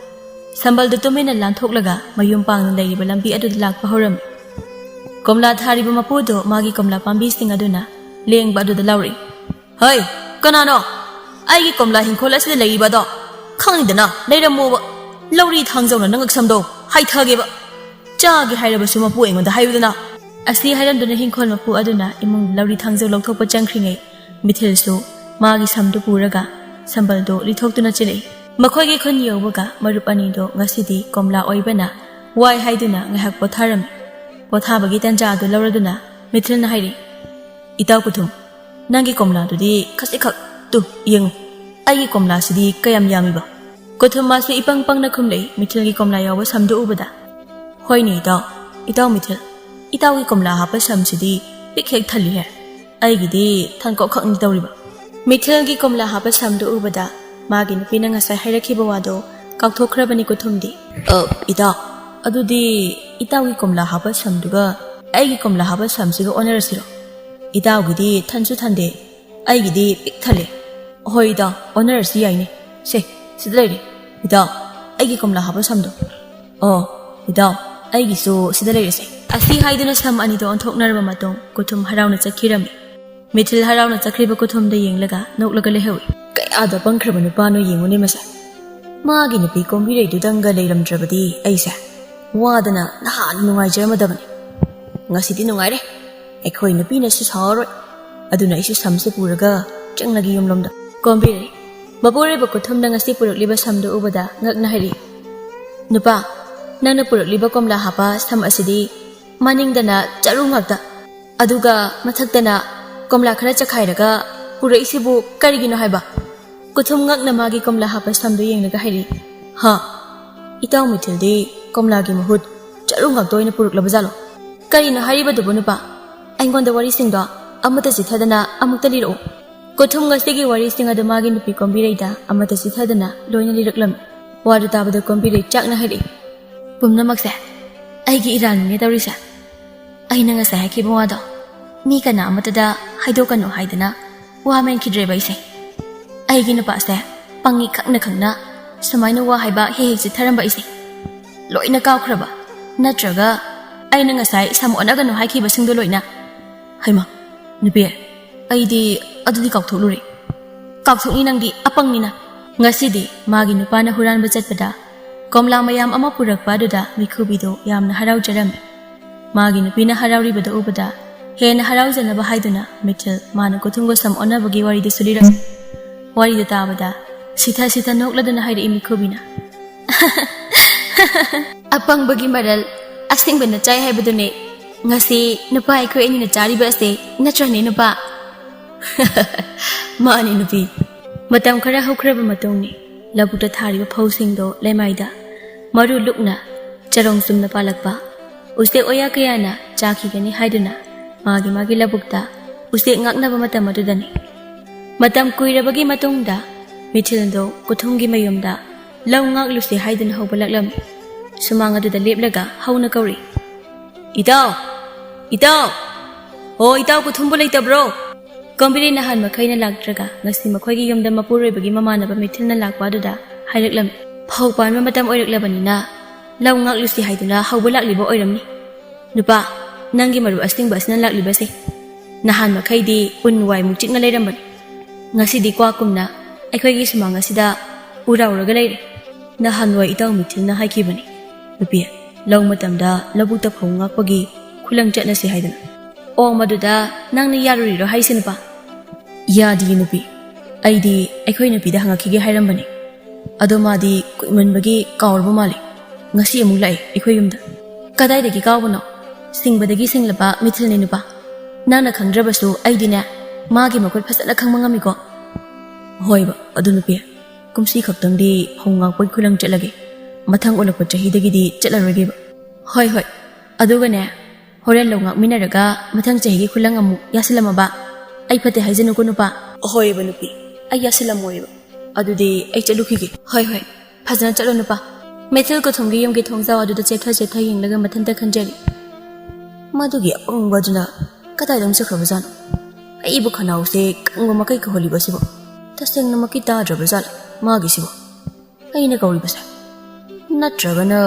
ꯁꯝꯕꯜꯗꯨ ꯇꯨꯃꯤꯟꯅ ꯂꯥꯟꯊꯣꯛꯂꯒ ꯃꯌꯨꯝ ꯄꯥꯡꯅ ꯂꯩꯔꯤꯕ ꯂꯝꯕꯤ ꯑꯗꯨꯗ ꯂꯥꯛꯄ ꯍꯧꯔꯝꯃꯤ ꯀꯣꯝꯂꯥ ꯊꯥꯔꯤꯕ ꯃꯄꯨꯗꯣ ꯃꯥꯒꯤ ꯀꯣꯝꯂꯥ ꯄꯥꯝꯕꯤꯁꯤꯡ ꯑꯗꯨꯅ ꯂꯦꯡꯕ ꯑꯗꯨꯗ ꯂꯥꯎꯔꯛꯏ ꯍꯩ ꯀꯅꯥꯅꯣ ꯑꯩꯒꯤ ꯀꯣꯝꯂꯥ ꯍꯤꯡꯈꯣꯜ ꯑꯁꯤꯗ ꯂꯩꯔꯤꯕꯗꯣ ꯈꯪꯅꯤꯗꯅ ꯂꯩꯔꯝꯃꯣꯕ ꯂꯧꯔꯤ ꯊꯥꯡꯖꯧꯅ ꯅꯪ ꯉꯛꯁꯝꯗꯣ ꯍꯥꯏꯊꯒꯦꯕ ꯆꯥꯒꯦ ꯍꯥꯏꯔꯕꯁꯨ ꯃꯄꯨ ꯑꯩꯉꯣꯟꯗ ꯍꯥꯏꯌꯨꯗꯅ ꯑꯁꯤ ꯍꯥꯏꯔꯝꯗꯨꯅ ꯍꯤꯡꯈꯣꯜ ꯃꯄꯨ ꯑꯗꯨꯅ ꯏꯃꯨꯡ ꯂꯧꯔꯤ ꯊꯥꯡꯖꯧ ꯂꯧꯊꯣꯛꯄ ꯆꯪꯈ꯭ꯔꯤꯉꯩ ꯃꯤꯊꯤꯜꯁꯨ ꯃꯥꯒꯤ ꯁꯝꯗꯨ ꯄꯨꯔꯒ ꯁꯝꯕꯜꯗꯣ ꯂꯤꯊꯣꯛꯇꯨꯅ ꯆꯦꯜꯂꯛꯏ ꯃꯈꯣꯏꯒꯤ ꯈꯨꯟ ꯌꯧꯕꯒ ꯃꯔꯨꯞ ꯑꯅꯤꯗꯣ ꯉꯁꯤꯗꯤ ꯀꯣꯝꯂꯥ ꯑꯣꯏꯕꯅ ꯋꯥꯏ ꯍꯥꯏꯗꯨꯅ ꯉꯥꯏꯍꯥꯛ ꯄꯣꯊꯥꯔꯝꯃꯤ ꯄꯣꯊꯥꯕꯒꯤ ꯇꯟꯖꯥ ꯑꯗꯨ ꯂꯧꯔꯗꯨꯅ ꯃꯤꯊꯤꯜꯅ ꯍꯥꯏꯔꯤ ꯏꯇꯥꯎ ꯀꯨꯊꯨꯝ ꯅꯪꯒꯤ ꯀꯣꯝꯂꯥꯗꯨꯗꯤ ꯈꯖꯤꯛꯈꯛ ꯇꯨ ꯌꯦꯡꯉꯨ ꯑꯩꯒꯤ ꯀꯣꯝꯂꯥꯁꯤꯗꯤ ꯀꯌꯥꯝ ꯌꯥꯝꯃꯤꯕ ꯀꯨꯊꯨꯝ ꯃꯥꯁꯤ ꯏꯄꯪ ꯄꯪꯅ ꯈꯨꯝꯂꯛꯏ ꯃꯤꯊꯤꯜꯒꯤ ꯀꯣꯝꯂꯥ ꯌꯥꯎꯕ ꯁꯝꯗꯨ ꯎꯕꯗ ꯍꯣꯏꯅꯦ ꯏꯇꯥꯎ ꯃꯤꯊꯤꯜ ꯏꯇꯥꯎꯒꯤ ꯀꯣꯝꯂꯥ ꯍꯥꯞꯄ ꯁꯝꯁꯤꯗꯤ ꯄꯤꯛ ꯍꯦꯛ ꯊꯜꯂꯤꯍꯦ ꯑꯩꯒꯤꯗꯤ ꯊꯟꯀꯣꯛꯈꯛꯅꯤ ꯇꯧꯔꯤꯕ ꯃꯤꯊꯤꯜꯒꯤ ꯀꯣꯝꯂꯥ ꯍꯥꯞꯄ ꯁꯝꯗꯨ ꯎꯕꯗ ꯃꯥꯒꯤ ꯅꯨꯄꯤꯅ ꯉꯁꯥꯏ ꯍꯥꯏꯔꯛꯈꯤꯕ ꯋꯥꯗꯣ ꯀꯥꯎꯊꯣꯛꯈ꯭ꯔꯕꯅꯤ ꯀꯨꯊꯨꯝꯗꯤ ꯏꯇꯥꯎ ꯑꯗꯨꯗꯤ ꯏꯇꯥꯎꯒꯤ ꯀꯣꯝꯂꯥ ꯍꯥꯞꯄ ꯁꯝꯗꯨꯒ ꯑꯩꯒꯤ ꯀꯣꯝꯂꯥ ꯍꯥꯞꯄ ꯁꯝꯁꯤꯒ ꯑꯣꯟꯅꯔꯁꯤꯔꯣ ꯏꯇꯥꯎꯒꯤꯗꯤ ꯊꯟꯁꯨ ꯊꯟꯗꯦ ꯑꯩꯒꯤꯗꯤ ꯄꯤꯛ ꯊꯜꯂꯦ ꯍꯣꯏ ꯏꯇꯥꯎ ꯑꯣꯟꯅꯔꯁꯤ ꯌꯥꯏꯅꯦ ꯁꯤꯗ ꯂꯩꯔꯦ ꯏꯇꯥꯎ ꯑꯩꯒꯤ ꯀꯣꯝꯂꯥ ꯍꯥꯞꯄ ꯁꯝꯗꯣ ꯏꯇꯥꯎ ꯑꯩꯒꯤꯁꯨ ꯁꯤꯗ ꯂꯩꯔꯁꯦ ꯑꯁꯤ ꯍꯥꯏꯗꯨꯅ ꯁꯝ ꯑꯅꯤꯗꯣ ꯑꯣꯟꯊꯣꯛꯅꯔꯕ ꯃꯇꯨꯡ ꯀꯨꯊꯨꯝ ꯍꯔꯥꯎꯅ ꯆꯠꯈꯤꯔꯝꯃꯤ ꯃꯤꯊꯤꯜ ꯍꯔꯥꯎꯅ ꯆꯠꯈ꯭ꯔꯤꯕ ꯀꯨꯊꯨꯝꯗ ꯌꯦꯡꯂꯒ ꯅꯣꯛꯂꯒ ꯂꯩꯍꯧꯏ ꯀꯌꯥꯗ ꯄꯪꯈ꯭ꯔꯕ ꯅꯨꯄꯥꯅꯣ ꯌꯦꯡꯉꯨꯅꯦ ꯃꯁꯦ ꯃꯥꯒꯤ ꯅꯨꯄꯤ ꯀꯣꯝꯕꯤꯔꯩꯗꯨꯗꯪꯒ ꯂꯩꯔꯝꯗ꯭ꯔꯕꯗꯤ ꯑꯩꯁꯦ ꯋꯥꯗꯅ ꯅꯍꯥꯟ ꯅꯨꯡꯉꯥꯏꯖꯔꯝꯃꯗꯕꯅꯤ ꯉꯁꯤꯗꯤ ꯅꯨꯡꯉꯥꯏꯔꯦ ꯑꯩꯈꯣꯏ ꯅꯨꯄꯤꯅꯁꯨ ꯁꯥꯎꯔꯔꯣꯏ ꯑꯗꯨꯅ ꯑꯩꯁꯨ ꯁꯝꯁꯦ ꯄꯨꯔꯒ ꯆꯪꯂꯒꯦ ꯌꯨꯝꯂꯣꯝꯗ ꯀꯣꯝꯕꯤꯔꯩ ꯃꯄꯨꯔꯣꯏꯕ ꯀꯨꯊꯨꯝꯅ ꯉꯁꯤ ꯄꯨꯔꯛꯂꯤꯕ ꯁꯝꯗꯨ ꯎꯕꯗ ꯉꯛꯅ ꯍꯥꯏꯔꯤ ꯅꯨꯄꯥ ꯅꯪꯅ ꯄꯨꯔꯛꯂꯤꯕ ꯀꯣꯝꯂꯥ ꯍꯥꯞꯄ ꯁꯝ ꯑꯁꯤꯗꯤ ꯃꯅꯤꯡꯗꯅ ꯆꯔꯨ ꯉꯥꯛꯇ ꯑꯗꯨꯒ ꯃꯊꯛꯇꯅ ꯀꯣꯝꯂꯥ ꯈꯔ ꯆꯈꯥꯏꯔꯒ ꯄꯨꯔꯛꯏꯁꯤꯕꯨ ꯀꯔꯤꯒꯤꯅꯣ ꯍꯥꯏꯕ ꯀꯨꯊꯨꯝ ꯉꯛꯅ ꯃꯥꯒꯤ ꯀꯣꯝꯂꯥ ꯍꯥꯞꯄ ꯁꯝꯗꯨ ꯌꯦꯡꯂꯒ ꯍꯥꯏꯔꯤ ꯏꯇꯥꯎ ꯃꯤꯊꯤꯜꯗꯤ ꯀꯣꯝꯂꯥꯒꯤ ꯃꯍꯨꯠ ꯆꯔꯨ ꯉꯥꯛꯇ ꯑꯣꯏꯅ ꯄꯨꯔꯛꯂꯕꯖꯥꯠꯂꯣ ꯀꯔꯤꯅꯣ ꯍꯥꯏꯔꯤꯕꯗꯨꯕꯨ ꯅꯨꯄꯥ ꯑꯩꯉꯣꯟꯗ ꯋꯥꯔꯤꯁꯤꯡꯗꯣ ꯑꯃꯠꯇ ꯆꯤꯊꯗꯅ ꯑꯃꯨꯛꯇ ꯂꯤꯔꯛꯎ ꯀꯨꯊꯨꯝ ꯉꯁꯤꯒꯤ ꯋꯥꯔꯤꯁꯤꯡ ꯑꯗꯨ ꯃꯥꯒꯤ ꯅꯨꯄꯤ ꯀꯣꯝꯕꯤꯔꯩꯗ ꯑꯃꯠꯇ ꯆꯤꯊꯗꯅ ꯂꯣꯏꯅ ꯂꯤꯔꯛꯂꯝꯃꯤ ꯋꯥꯗꯨ ꯇꯥꯕꯗ ꯀꯣꯝꯕꯤꯔꯩ ꯆꯥꯛꯅ ꯍꯥꯏꯔꯛꯏ ꯄꯨꯝꯅꯃꯛꯁꯦ ꯑꯩꯒꯤ ꯏꯔꯥꯟꯅꯤꯅꯦ ꯇꯧꯔꯤꯁꯦ ꯑꯩꯅ ꯉꯁꯥꯏ ꯍꯥꯏꯈꯤꯕ ꯋꯥꯗꯣ ꯃꯤ ꯀꯅꯥ ꯑꯃꯠꯇꯗ ꯍꯥꯏꯗꯣꯛꯀꯅꯨ ꯍꯥꯏꯗꯅ ꯋꯥ ꯃꯦꯟꯈꯤꯗ꯭ꯔꯦꯕ ꯑꯩꯒꯤ ꯅꯨꯄꯥꯁꯦ ꯄꯪꯉꯤ ꯈꯪꯅ ꯁꯨꯃꯥꯏꯅ ꯋꯥ ꯍꯥꯏꯕ ꯍꯦꯛ ꯆꯤꯊꯔꯝꯕ ꯂꯣꯏꯅ ꯀꯥꯎꯈ꯭ꯔꯕ ꯅꯠꯇ꯭ꯔꯒ ꯑꯩꯅ ꯉꯁꯥꯏ ꯁꯝ ꯑꯣꯟꯅꯒꯅꯨ ꯍꯥꯏꯈꯤꯕꯁꯤꯡꯗꯣ ꯂꯣꯏꯅ ꯍꯩꯃꯥ ꯅꯨꯄꯤ ꯑꯩꯗꯤ ꯑꯗꯨꯗꯤ ꯀꯥꯎꯊꯣꯛꯂꯨꯔꯦ ꯀꯥꯎꯊꯣꯛꯅꯤ ꯅꯪꯗꯤ ꯑꯄꯪꯅꯤꯅ ꯉꯁꯤꯗꯤ ꯃꯥꯒꯤ ꯅꯨꯄꯥꯅ ꯍꯨꯔꯥꯟꯕ ꯆꯠꯄꯗ ꯀꯣꯝꯂꯥ ꯃꯌꯥꯝ ꯑꯃ ꯄꯨꯔꯛꯄ ꯑꯗꯨꯗ ꯃꯤꯈꯨꯕꯤꯗꯣ ꯌꯥꯝꯅ ꯍꯔꯥꯎꯖꯔꯝꯃꯤ ꯃꯥꯒꯤ ꯅꯨꯄꯤꯅ ꯍꯔꯥꯎꯔꯤꯕꯗꯨ ꯎꯕꯗ ꯍꯦꯟꯅ ꯍꯔꯥꯎꯖꯅꯕ ꯍꯥꯏꯗꯨꯅ ꯃꯤꯊꯤꯜ ꯃꯥꯅ ꯀꯨꯊꯨꯝꯒ ꯁꯝ ꯑꯣꯟꯅꯕꯒꯤ ꯋꯥꯔꯤꯗꯨꯁꯨ ꯂꯤꯔꯝꯃꯤ ꯋꯥꯔꯤꯗꯨ ꯇꯥꯕꯗ ꯁꯤꯊ ꯅꯣꯛꯂꯗꯨꯅ ꯍꯥꯏꯔꯛꯏ ꯃꯤꯈꯨꯕꯤꯅ ꯑꯄꯪꯕꯒꯤ ꯃꯔꯜ ꯑꯁꯦꯡꯕꯅ ꯆꯥꯏ ꯍꯥꯏꯕꯗꯨꯅꯦ ngasi nupa akhoi ani na chari ba ase natra ne nupa mani nupi matam khara haukraba matong ni labukta thariba phosing do lemaida maru lukna charong sumna palakpa uste oya kayana chaki gani haiduna magi labukta uste ngaknaba matam adudani matam kuirabagi matongda mithildo kuthungi mayumda law ngak lusi haiduna haubalaklam sumang aduda leplaga hauna kauri itaw ho itaw kuthumbu leitabro Kombiri nahan makhaina laktraga ngasi makhoigi yumda mapuroibagi mamanaba mithilna lakpa aduda hairaklam phaupan matam oiraklabanina law ngak lusi haiduna haubalakliba oiramni nupa nangi maru astingba asna lakliba se nahan makhaidi unwai mukchikna leirambani ngasi di kwa kumna aikhoigi sumang asida urauraga leire nahan wai itaw mithilna haikibani nupi law matamda labukta phau ngakpagi khulang chatna se haidana o maduda nangni yaruriro haisinpa yadi nupi aidi aikhoi nupi da hangakige hairambani ado madi kuimanbagi kawrba mali ngasi amuk lai aikhoi yumda kadai dagi kawbano singbadagi singlaba mithilni nupa nana khangdrabasu aidine magi makot phasana khangmangami ko hoiba adu nupi kumsi khaktangdi phongak khulang chatlage mathang olakpa chahidagi di chatlarage ba hoi adugane horen longak minaraga mathang chahigi khulang amu yasilamaba ai phate haijanu ko nupa hoi ba nupi ai yasilamoi ba adudi ai chalukhige hoi phajana chalo nupa methil ko thonggi yamgi thongjaw aduda chetha yinglaga mathanta khanjari madugi apangwajuna kadai dam sakhrabajan ai bu khanau se kango makai ko holi basibo tasengna maki ta drabajal magi sibo ai na kauri basa natragana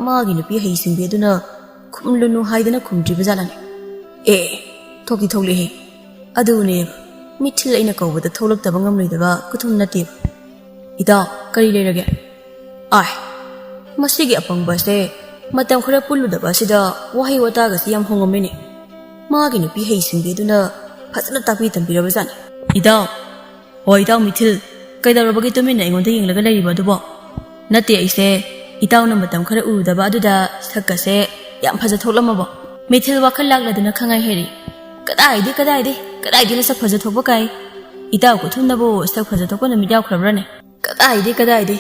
magi nupi heisingbe aduna khumlunu haidana khumdribajalani thoki thokle he adune mithil aina kawbada tholaktaba ngamloidaba kuthum nati ida kari lerage ai masigi apangba se matam khara pulludaba sida wahi wata ga siyam hongomeni magi nupi heisingbe aduna phasana takpi tambirabajani ida hoi ida mithil kaidarabagi tumina ingonda yinglaga leiriba dubo nati aise itauna matam khara urudaba aduda sakkase yam phaja tholamabo mithil wakhal lakladuna khangai heri kadai di sak phaja thokba kai itaw ko thunabo sak phaja thokba namit yaw khrabrane kadai di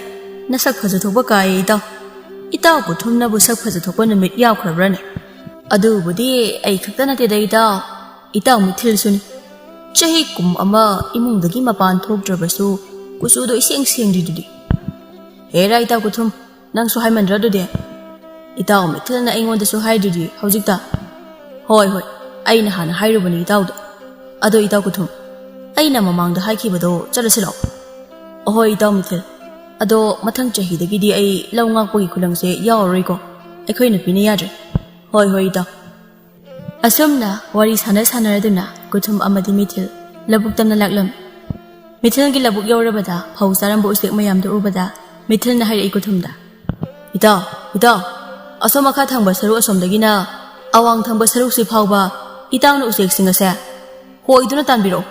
na sak phaja thokba kai itaw ko thunabo sak phaja thokba namit yaw khrabrane adu budi ai khaktana te dai itaw mithil suni chahi kum ama imungdagi mapan thokdrabasu kusu do iseng didi hera itaw ko thum nang su haimandra do de itaw mithilna aingonda su haidudi hojikta hoi aina hana hairubani itawdo ado itaw kuthum aina mamangda haikibado chalasilo ohoi itaw mithil ado mathang chahidagi di ai lawngakpagi khulangse yawroi ko aikhoina pina yadre hoi itaw asumna wari sanaraduna kuthum amadi mithil labuktamna laklam mithilgi labuk yawrabada phau sarambo usek mayamda ubada mithilna hairei kuthumda itaw asomakha thangba saru asomdagina awang thangba saru si phawba itawna usek singase hoiduna tanbiro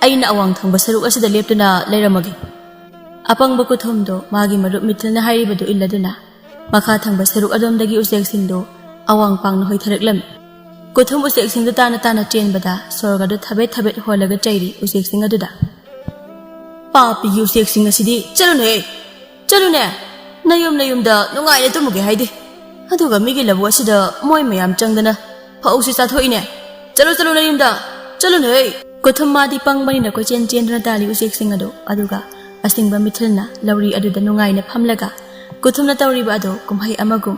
aina awang thangba saru asida leptuna leiramagi apangba kuthumdo magi marup mithilna hairibadu illaduna makha thangba saru adomdagi usek singdo awang pangna hoitharaklam kuthum usek singda tana chenbada sorgadu thabet holaga chairi usek singaduda papi usek singasidi chalune nayumda nungaine tumuge haide aduga migi labu asida moi mayam changdana phausi sathoine chalo nayumda chalune kuthum madi pangbani na ko chendra tali usek singado aduga asingba mithilna lawri aduda nungaine phamlaga kuthumna tawriba ado kumhai amagum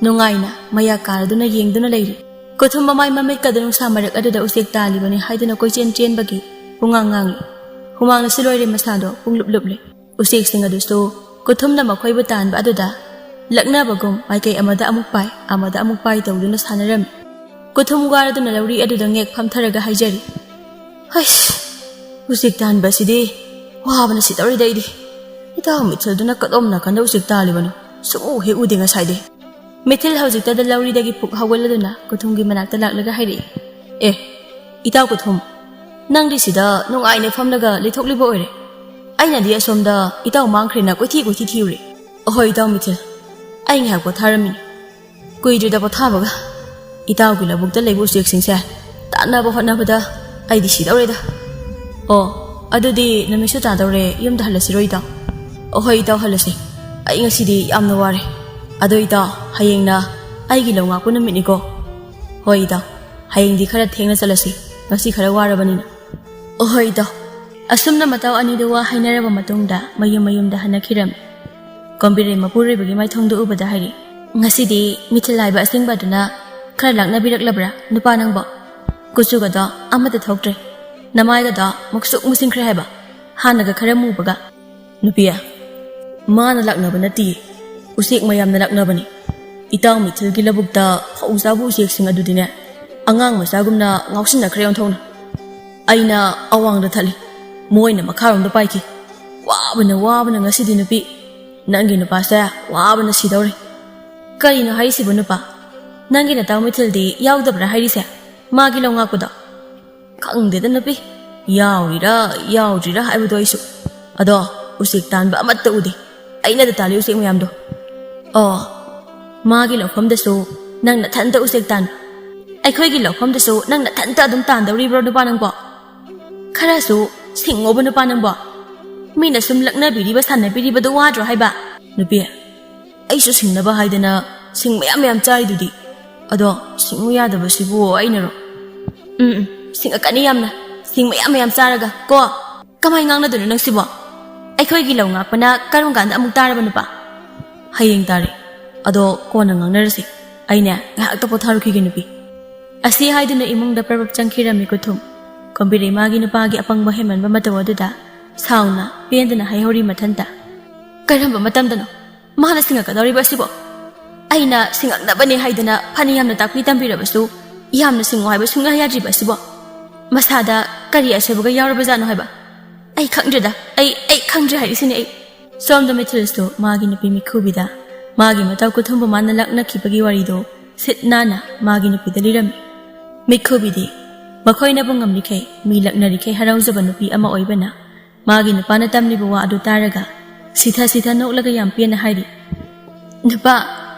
nungaina maya karaduna yengduna leiri kuthum mamai mamit kadanu samarak aduda usek tali bani haiduna ko chenbagi pungangangi humangna siloire masado punglupluple usek singado so kuthumna makhoi butan ba aduda lakna bagum maikai amada amuk pai tawduna sanaram kuthum garaduna lawri aduda ngek phamtharaga haijari hais usik tan basidi wabana sitawri daidi itaw mithilduna kadomna kanda usik talibano sumu he udinga saide mithil hawjikta da lawri dagi puk hawgaladuna kuthumgi manakta laklaga hairi itaw kuthum nangdi sida nungaine phamlaga lithokliba oire aina di asomda itaw mangkhrena koithi thiuri ohoi itaw mithil ai ngha ko tharamini kuidrida pothabaga ꯏꯇꯥꯎꯒꯤ ꯂꯧꯕꯨꯛꯇ ꯂꯩꯕ ꯎꯆꯦꯛꯁꯤꯡꯁꯦ ꯇꯥꯟꯅꯕ ꯍꯣꯠꯅꯕꯗ ꯑꯩꯗꯤ ꯁꯤꯗꯧꯔꯦꯗ ꯑꯣ ꯑꯗꯨꯗꯤ ꯅꯨꯃꯤꯠꯁꯨ ꯇꯥꯗꯧꯔꯦ ꯌꯨꯝꯗ ꯍꯜꯂꯁꯤꯔꯣ ꯏꯇꯥꯎ ꯑꯍꯣꯏ ꯏꯇꯥꯎ ꯍꯜꯂꯁꯤ ꯑꯩ ꯉꯁꯤꯗꯤ ꯌꯥꯝꯅ ꯋꯥꯔꯦ ꯑꯗꯣ ꯏꯇꯥꯎ ꯍꯌꯦꯡꯅ ꯑꯩꯒꯤ ꯂꯧ ꯉꯥꯛꯄ ꯅꯨꯃꯤꯠꯅꯤꯀꯣ ꯍꯣꯏ ꯏꯇꯥꯎ ꯍꯌꯦꯡꯗꯤ ꯈꯔ ꯊꯦꯡꯅ ꯆꯠꯂꯁꯤ ꯉꯁꯤ ꯈꯔ ꯋꯥꯔꯕꯅꯤꯅ ꯑꯍꯣꯏ ꯏꯇꯥꯎ ꯑꯁꯨꯝꯅ ꯃꯇꯥꯎ ꯑꯅꯤꯗꯨ ꯋꯥ ꯍꯥꯏꯅꯔꯕ ꯃꯇꯨꯡꯗ ꯃꯌꯨꯝꯗ ꯍꯟꯅꯈꯤꯔꯝꯃꯤ ꯀꯣꯝꯕꯤꯔꯩ ꯃꯄꯨꯔꯣꯏꯕꯒꯤ ꯃꯥꯏꯊꯣꯡꯗ ꯎꯕꯗ ꯍꯥꯏꯔꯤ ꯉꯁꯤꯗꯤ ꯃꯤꯊꯤꯜ ꯍꯥꯏꯕ ꯑꯁꯦꯡꯕꯗꯨꯅ ꯈꯔ ꯂꯥꯛꯅꯕꯤꯔꯛꯂꯕ꯭ꯔꯥ ꯅꯨꯄꯥ ꯅꯪꯕꯣ ꯀꯨꯆꯨꯒꯗꯣ ꯑꯃꯠꯇ ꯊꯣꯛꯇ꯭ꯔꯦ ꯅꯃꯥꯏꯒꯗꯣ ꯃꯨꯛꯁꯨꯛ ꯃꯨꯁꯤꯟꯈ꯭ꯔꯦ ꯍꯥꯏꯕ ꯍꯥꯟꯅꯒ ꯈꯔ ꯃꯨꯕꯒ ꯅꯨꯄꯤ ꯃꯥꯅ ꯂꯥꯛꯅꯕ ꯅꯠꯇꯤꯌꯦ ꯎꯆꯦꯛ ꯃꯌꯥꯝꯅ ꯂꯥꯛꯅꯕꯅꯤ ꯏꯇꯥꯎ ꯃꯤꯊꯤꯜꯒꯤ ꯂꯧꯕꯨꯛꯇ ꯐꯧ ꯆꯥꯕ ꯎꯆꯦꯛꯁꯤꯡ ꯑꯗꯨꯗꯤꯅꯦ ꯑꯉꯥꯡ ꯃꯆꯥꯒꯨꯝꯅ ꯉꯥꯎꯁꯤꯟꯅꯈ꯭ꯔꯦ ꯑꯣꯟꯊꯣꯛꯅ ꯑꯩꯅ ꯑꯋꯥꯡꯗ ꯊꯠꯂꯤ ꯃꯣꯏꯅ ꯃꯈꯥꯔꯣꯝꯗ ꯄꯥꯏꯈꯤ ꯋꯥꯕꯅ ꯉꯁꯤꯗꯤ ꯅꯨꯄꯤ ꯅꯪꯒꯤ ꯅꯨꯄꯥꯁꯦ ꯋꯥꯕꯅ ꯁꯤꯗꯧꯔꯦ ꯀꯔꯤꯅꯣ ꯍꯥꯏꯔꯤꯁꯤꯕꯨ ꯅꯨꯄꯥ ꯅꯪꯒꯤ ꯅꯇꯥꯎ ꯃꯤꯊꯤꯜꯗꯤ ꯌꯥꯎꯗꯕ꯭ꯔꯥ ꯍꯥꯏꯔꯤꯁꯦ ꯃꯥꯒꯤ ꯂꯧ ꯉꯥꯛꯄꯗꯣ ꯈꯪꯗꯦꯗ ꯅꯨꯄꯤ ꯌꯥꯎꯔꯤꯔꯥ ꯌꯥꯎꯗ꯭ꯔꯤꯔꯥ ꯍꯥꯏꯕꯗꯣ ꯑꯩꯁꯨ ꯑꯗꯣ ꯎꯆꯦꯛ ꯇꯥꯟꯕ ꯑꯃꯠꯇ ꯎꯗꯦ ꯑꯩꯅꯗ ꯇꯥꯜꯂꯤ ꯎꯆꯦꯛ ꯃꯌꯥꯝꯗꯣ ꯑꯣ ꯃꯥꯒꯤ ꯂꯧꯐꯝꯗꯁꯨ ꯅꯪ ꯅꯊꯟꯇ ꯎꯆꯦꯛ ꯇꯥꯟꯕ ꯑꯩꯈꯣꯏꯒꯤ ꯂꯧꯐꯝꯗꯁꯨ ꯅꯪ ꯅꯊꯟꯇ ꯑꯗꯨꯝ ꯇꯥꯟꯗꯧꯔꯤꯕ꯭ꯔꯣ ꯅꯨꯄꯥ ꯅꯪꯕꯣ ꯈꯔꯁꯨ ꯁꯤꯡꯉꯣꯕ ꯅꯨꯄꯥ ꯅꯪꯕꯣ ꯃꯤꯅ ꯁꯨꯝ ꯂꯛꯅꯕꯤꯔꯤꯕ ꯁꯥꯟꯅꯕꯤꯔꯤꯕꯗꯣ ꯋꯥꯗ꯭ꯔꯣ ꯍꯥꯏꯕ ꯅꯨꯄꯤ ꯑꯩꯁꯨ ꯁꯤꯡꯅꯕ ꯍꯥꯏꯗꯅ ꯁꯤꯡ ꯃꯌꯥꯝ ꯆꯥꯔꯤꯗꯨꯗꯤ ꯑꯗꯣ ꯁꯤꯡꯉꯨ ꯌꯥꯗꯕꯁꯤꯕꯨ ꯑꯩꯅꯔꯣ ꯁꯤꯡꯉꯛꯀꯅꯤ ꯌꯥꯝꯅ ꯁꯤꯡ ꯃꯌꯥꯝ ꯆꯥꯔꯒ ꯀꯣ ꯀꯃꯥꯏ ꯉꯥꯡꯅꯗꯣꯏꯅꯣ ꯅꯪ ꯁꯤꯕꯣ ꯑꯩꯈꯣꯏꯒꯤ ꯂꯧ ꯉꯥꯛꯄꯅ ꯀꯔꯝ ꯀꯥꯟꯗ ꯑꯃꯨꯛ ꯇꯥꯔꯕ ꯅꯨꯄꯥ ꯍꯌꯦꯡ ꯇꯥꯔꯦ ꯑꯗꯣ ꯀꯣꯟꯅ ꯉꯥꯡꯅꯔꯁꯤ ꯑꯩꯅꯦ ꯉꯥꯏꯍꯥꯛꯇ ꯄꯣꯊꯥꯔꯨꯈꯤꯒꯦ ꯅꯨꯄꯤ ꯑꯁꯤ ꯍꯥꯏꯗꯨꯅ ꯏꯃꯨꯡꯗ ꯄ꯭ꯔꯕꯛ ꯆꯪꯈꯤꯔꯝꯃꯤ ꯀꯨꯊꯨꯝ ꯀꯣꯝꯕꯤꯔꯩ ꯃꯥꯒꯤ ꯅꯨꯄꯥꯒꯤ ꯑꯄꯪꯕ ꯍꯦꯟꯃꯟꯕ ꯃꯇꯧ ꯑꯗꯨꯗ ꯁꯥꯎꯅ ꯄꯦꯟꯗꯅ ꯍꯥꯏꯍꯧꯔꯤ ꯃꯊꯟꯇ ꯀꯔꯝꯕ ꯃꯇꯝꯗꯅꯣ ꯃꯥꯅ ꯁꯤꯡꯉꯛꯀꯗꯧꯔꯤꯕ ꯑꯁꯤꯕꯣ ꯑꯩꯅ ꯁꯤꯡꯉꯛꯅꯕꯅꯦ ꯍꯥꯏꯗꯅ ꯐꯅ ꯌꯥꯝꯅ ꯇꯥꯛꯄꯤ ꯇꯝꯕꯤꯔꯕꯁꯨ ꯌꯥꯝꯅ ꯁꯤꯡꯉꯣ ꯍꯥꯏꯕ ꯁꯨꯡꯌꯥ ꯌꯥꯗ꯭ꯔꯤꯕ ꯑꯁꯤꯕꯣ ꯃꯁꯥꯗ ꯀꯔꯤ ꯑꯁꯣꯏꯕꯒ ꯌꯥꯎꯔꯕꯖꯥꯠꯅꯣ ꯍꯥꯏꯕ ꯑꯩ ꯈꯪꯗ꯭ꯔꯦꯗ ꯑꯩ ꯈꯪꯗ꯭ꯔꯦ ꯍꯥꯏꯔꯤꯁꯤꯅꯦ ꯑꯩ ꯁꯣꯝꯗ ꯃꯤꯊꯤꯜꯁꯨ ꯃꯥꯒꯤ ꯅꯨꯄꯤ ꯃꯤꯈꯨꯕꯤꯗ ꯃꯥꯒꯤ ꯃꯇꯧ ꯀꯨꯊꯨꯝꯕꯨ ꯃꯥꯅ ꯂꯛꯅꯈꯤꯕꯒꯤ ꯋꯥꯔꯤꯗꯣ ꯁꯤꯠ ꯅꯥꯟꯅ ꯃꯥꯒꯤ ꯅꯨꯄꯤꯗ ꯂꯤꯔꯝꯃꯤ ꯃꯤꯈꯨꯕꯤꯗꯤ ꯃꯈꯣꯏꯅꯕꯨ ꯉꯝꯂꯤꯈꯩ ꯃꯤ ꯂꯛꯅꯔꯤꯈꯩ ꯍꯔꯥꯎꯖꯕ ꯅꯨꯄꯤ ꯑꯃ ꯑꯣꯏꯕꯅ ꯃꯥꯒꯤ ꯅꯨꯄꯥꯅ ꯇꯝꯂꯤꯕ ꯋꯥ ꯑꯗꯨ ꯇꯥꯔꯒ ꯁꯤꯊ ꯅꯣꯛꯂꯒ ꯌꯥꯝ ꯄꯦꯟꯅ ꯍꯥꯏꯔꯤ ꯅꯨꯄꯥ